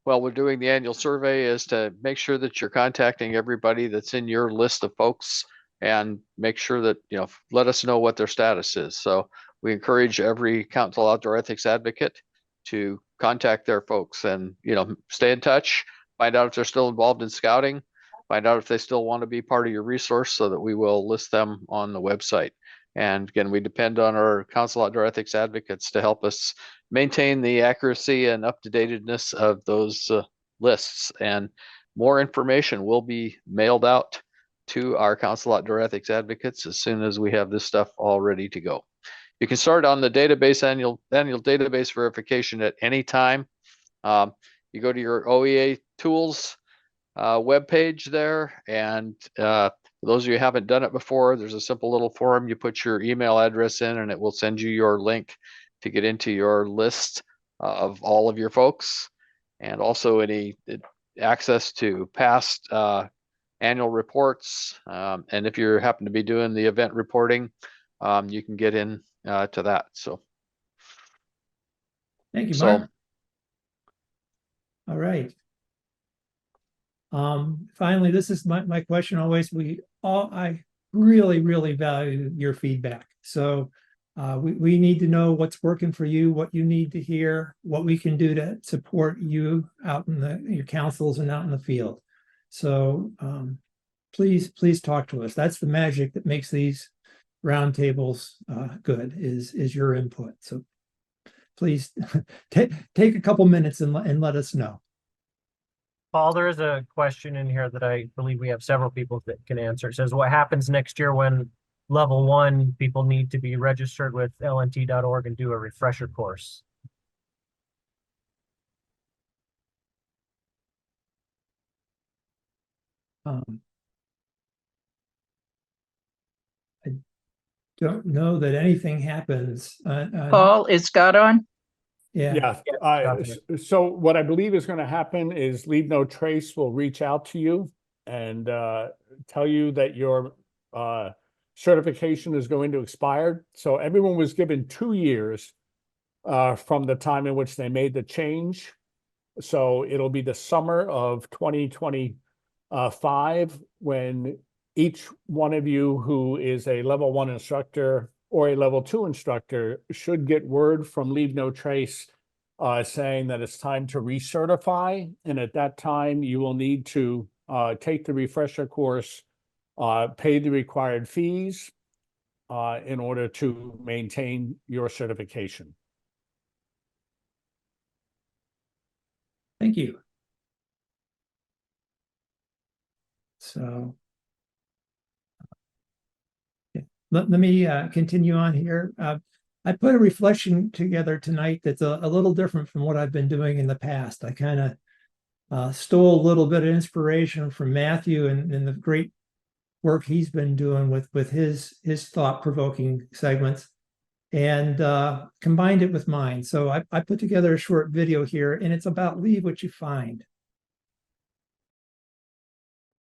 we're doing the annual survey, is to make sure that you're contacting everybody that's in your list of folks and make sure that, let us know what their status is. So we encourage every council outdoor ethics advocate to contact their folks and, stay in touch, find out if they're still involved in scouting, find out if they still want to be part of your resource so that we will list them on the website. And again, we depend on our council outdoor ethics advocates to help us maintain the accuracy and up-to-datedness of those lists. And more information will be mailed out to our council outdoor ethics advocates as soon as we have this stuff all ready to go. You can start on the database annual database verification at any time. You go to your OEA tools, webpage there. And for those of you who haven't done it before, there's a simple little form. You put your email address in and it will send you your link to get into your list of all of your folks, and also any access to past annual reports. And if you happen to be doing the event reporting, you can get in to that. So Thank you, So- Mark. All right. Finally, this is my question always. I really value your feedback. So we need to know what's working for you, what you need to hear, what we can do to support you out in your councils and out in the field. So please talk to us. That's the magic that makes these roundtables good, is your input. So please take a couple minutes and let us know. Paul, there is a question in here that I believe we have several people that can answer. It says, what happens next year when level 1 people need to be registered with lnt.org and do a refresher course? I don't know that anything happens. Paul, is Scott on? Yeah. So what I believe is going to happen is Leave No Trace will reach out to you and tell you that your certification is going to expire. So everyone was given 2 years from the time in which they made the change. So it'll be the summer of 2025 when each one of you who is a level 1 instructor or a level 2 instructor should get word from Leave No Trace saying that it's time to recertify. And at that time, you will need to take the refresher course, pay the required fees in order to maintain your certification. Thank you. So let me continue on here. I put a reflection together tonight that's a little different from what I've been doing in the past. I kind of stole a little bit of inspiration from Matthew and the great work he's been doing with his thought-provoking segments, and combined it with mine. So I put together a short video here, and it's about Leave What You Find.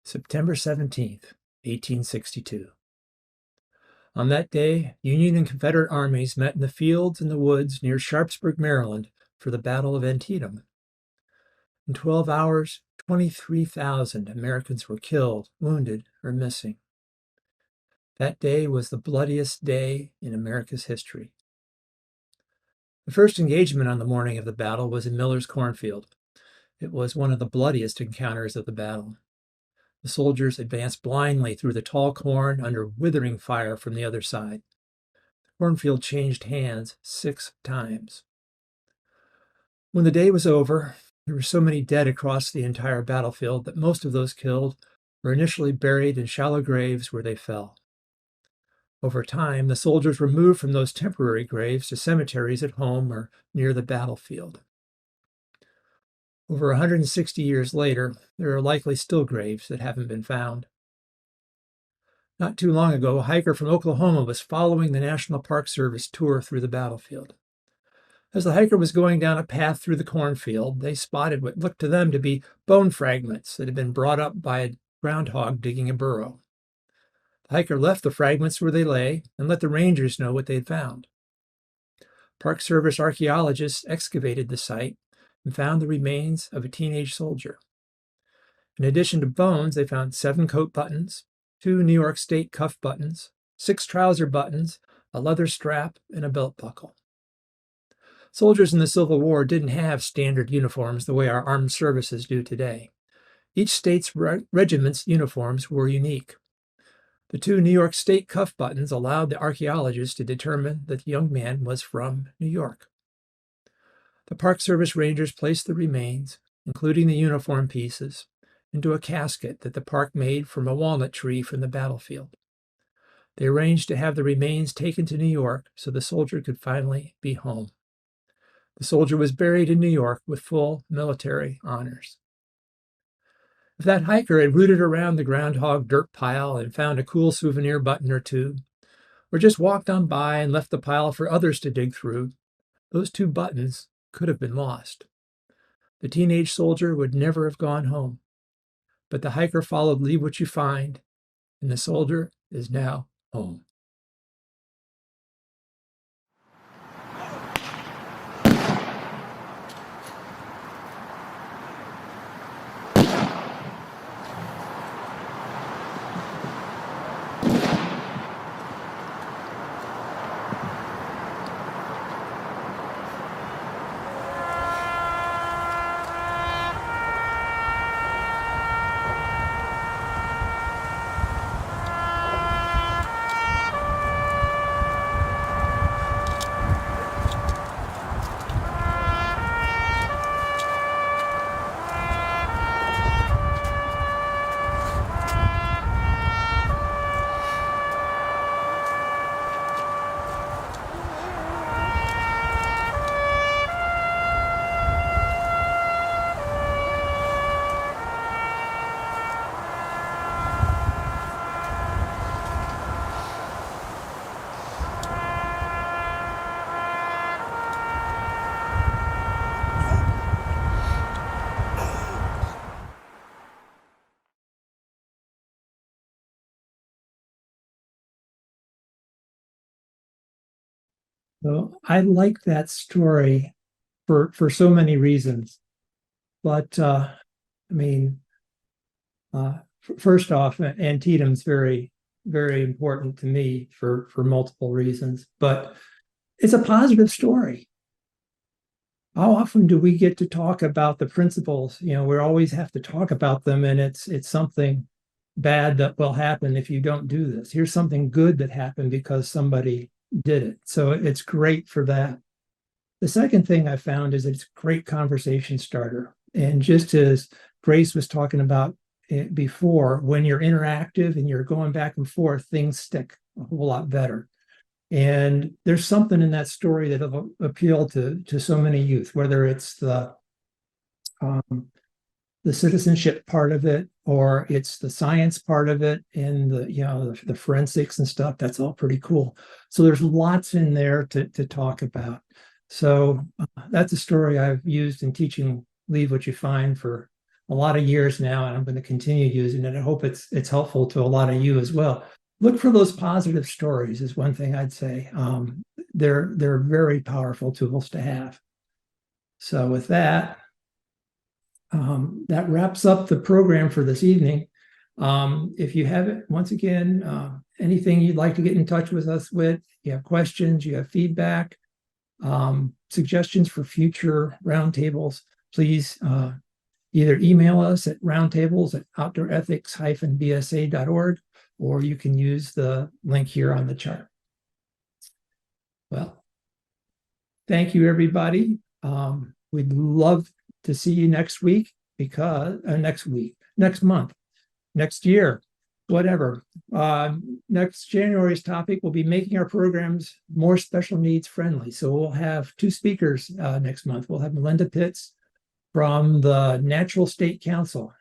September 17th, 1862. On that day, Union and Confederate armies met in the fields and the woods near Sharpsburg, Maryland, for the Battle of Antietam. In 12 hours, 23,000 Americans were killed, wounded, or missing. That day was the bloodiest day in America's history. The first engagement on the morning of the battle was in Miller's cornfield. It was one of the bloodiest encounters of the battle. The soldiers advanced blindly through the tall corn under withering fire from the other side. The cornfield changed hands 6 times. When the day was over, there were so many dead across the entire battlefield that most of those killed were initially buried in shallow graves where they fell. Over time, the soldiers were moved from those temporary graves to cemeteries at home or near the battlefield. Over 160 years later, there are likely still graves that haven't been found. Not too long ago, a hiker from Oklahoma was following the National Park Service tour through the battlefield. As the hiker was going down a path through the cornfield, they spotted what looked to them to be bone fragments that had been brought up by a groundhog digging a burrow. The hiker left the fragments where they lay and let the rangers know what they had found. Park Service archaeologists excavated the site and found the remains of a teenage soldier. In addition to bones, they found 7 coat buttons, 2 New York State cuff buttons, 6 trouser buttons, a leather strap, and a belt buckle. Soldiers in the Civil War didn't have standard uniforms the way our armed services do today. Each state's regiment's uniforms were unique. The 2 New York State cuff buttons allowed the archaeologists to determine that the young man was from New York. The Park Service rangers placed the remains, including the uniform pieces, into a casket that the park made from a walnut tree from the battlefield. They arranged to have the remains taken to New York so the soldier could finally be home. The soldier was buried in New York with full military honors. If that hiker had rooted around the groundhog dirt pile and found a cool souvenir button or two, or just walked on by and left the pile for others to dig through, those 2 buttons could have been lost. The teenage soldier would never have gone home, but the hiker followed Leave What You Find, and the soldier is now home. So I like that story for so many reasons. But I mean, first off, Antietam's very, very important to me for multiple reasons. But it's a positive story. How often do we get to talk about the principles? You know, we always have to talk about them, and it's something bad that will happen if you don't do this. Here's something good that happened because somebody did it. So it's great for that. The second thing I found is it's a great conversation starter. And just as Grace was talking about it before, when you're interactive and you're going back and forth, things stick a whole lot better. And there's something in that story that will appeal to so many youth, whether it's the citizenship part of it, or it's the science part of it, and the forensics and stuff. That's all pretty cool. So there's lots in there to talk about. So that's a story I've used in teaching Leave What You Find for a lot of years now, and I'm going to continue using it. I hope it's helpful to a lot of you as well. Look for those positive stories is one thing I'd say. They're very powerful tools to have. So with that, that wraps up the program for this evening. If you have it, once again, anything you'd like to get in touch with us with, you have questions, you have feedback, suggestions for future roundtables, please either email us at roundtables@outdoorethics-bsa.org, or you can use the link here on the chart. Well, thank you, everybody. We'd love to see you next week, because next month, next year, whatever. Next January's topic will be making our programs more special needs friendly. So we'll have 2 speakers next month. We'll have Melinda Pitts from the Natural State Council.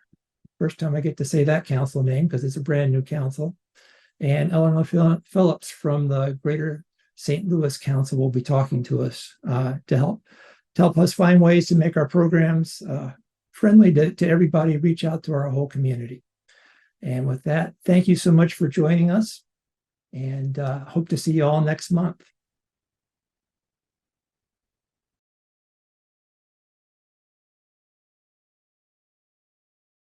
First time I get to say that council name because it's a brand new council. And Eleanor Phillips from the Greater St. Louis Council will be talking to us to help us find ways to make our programs friendly to everybody, reach out to our whole community. And with that, thank you so much for joining us, and hope to see you all next month.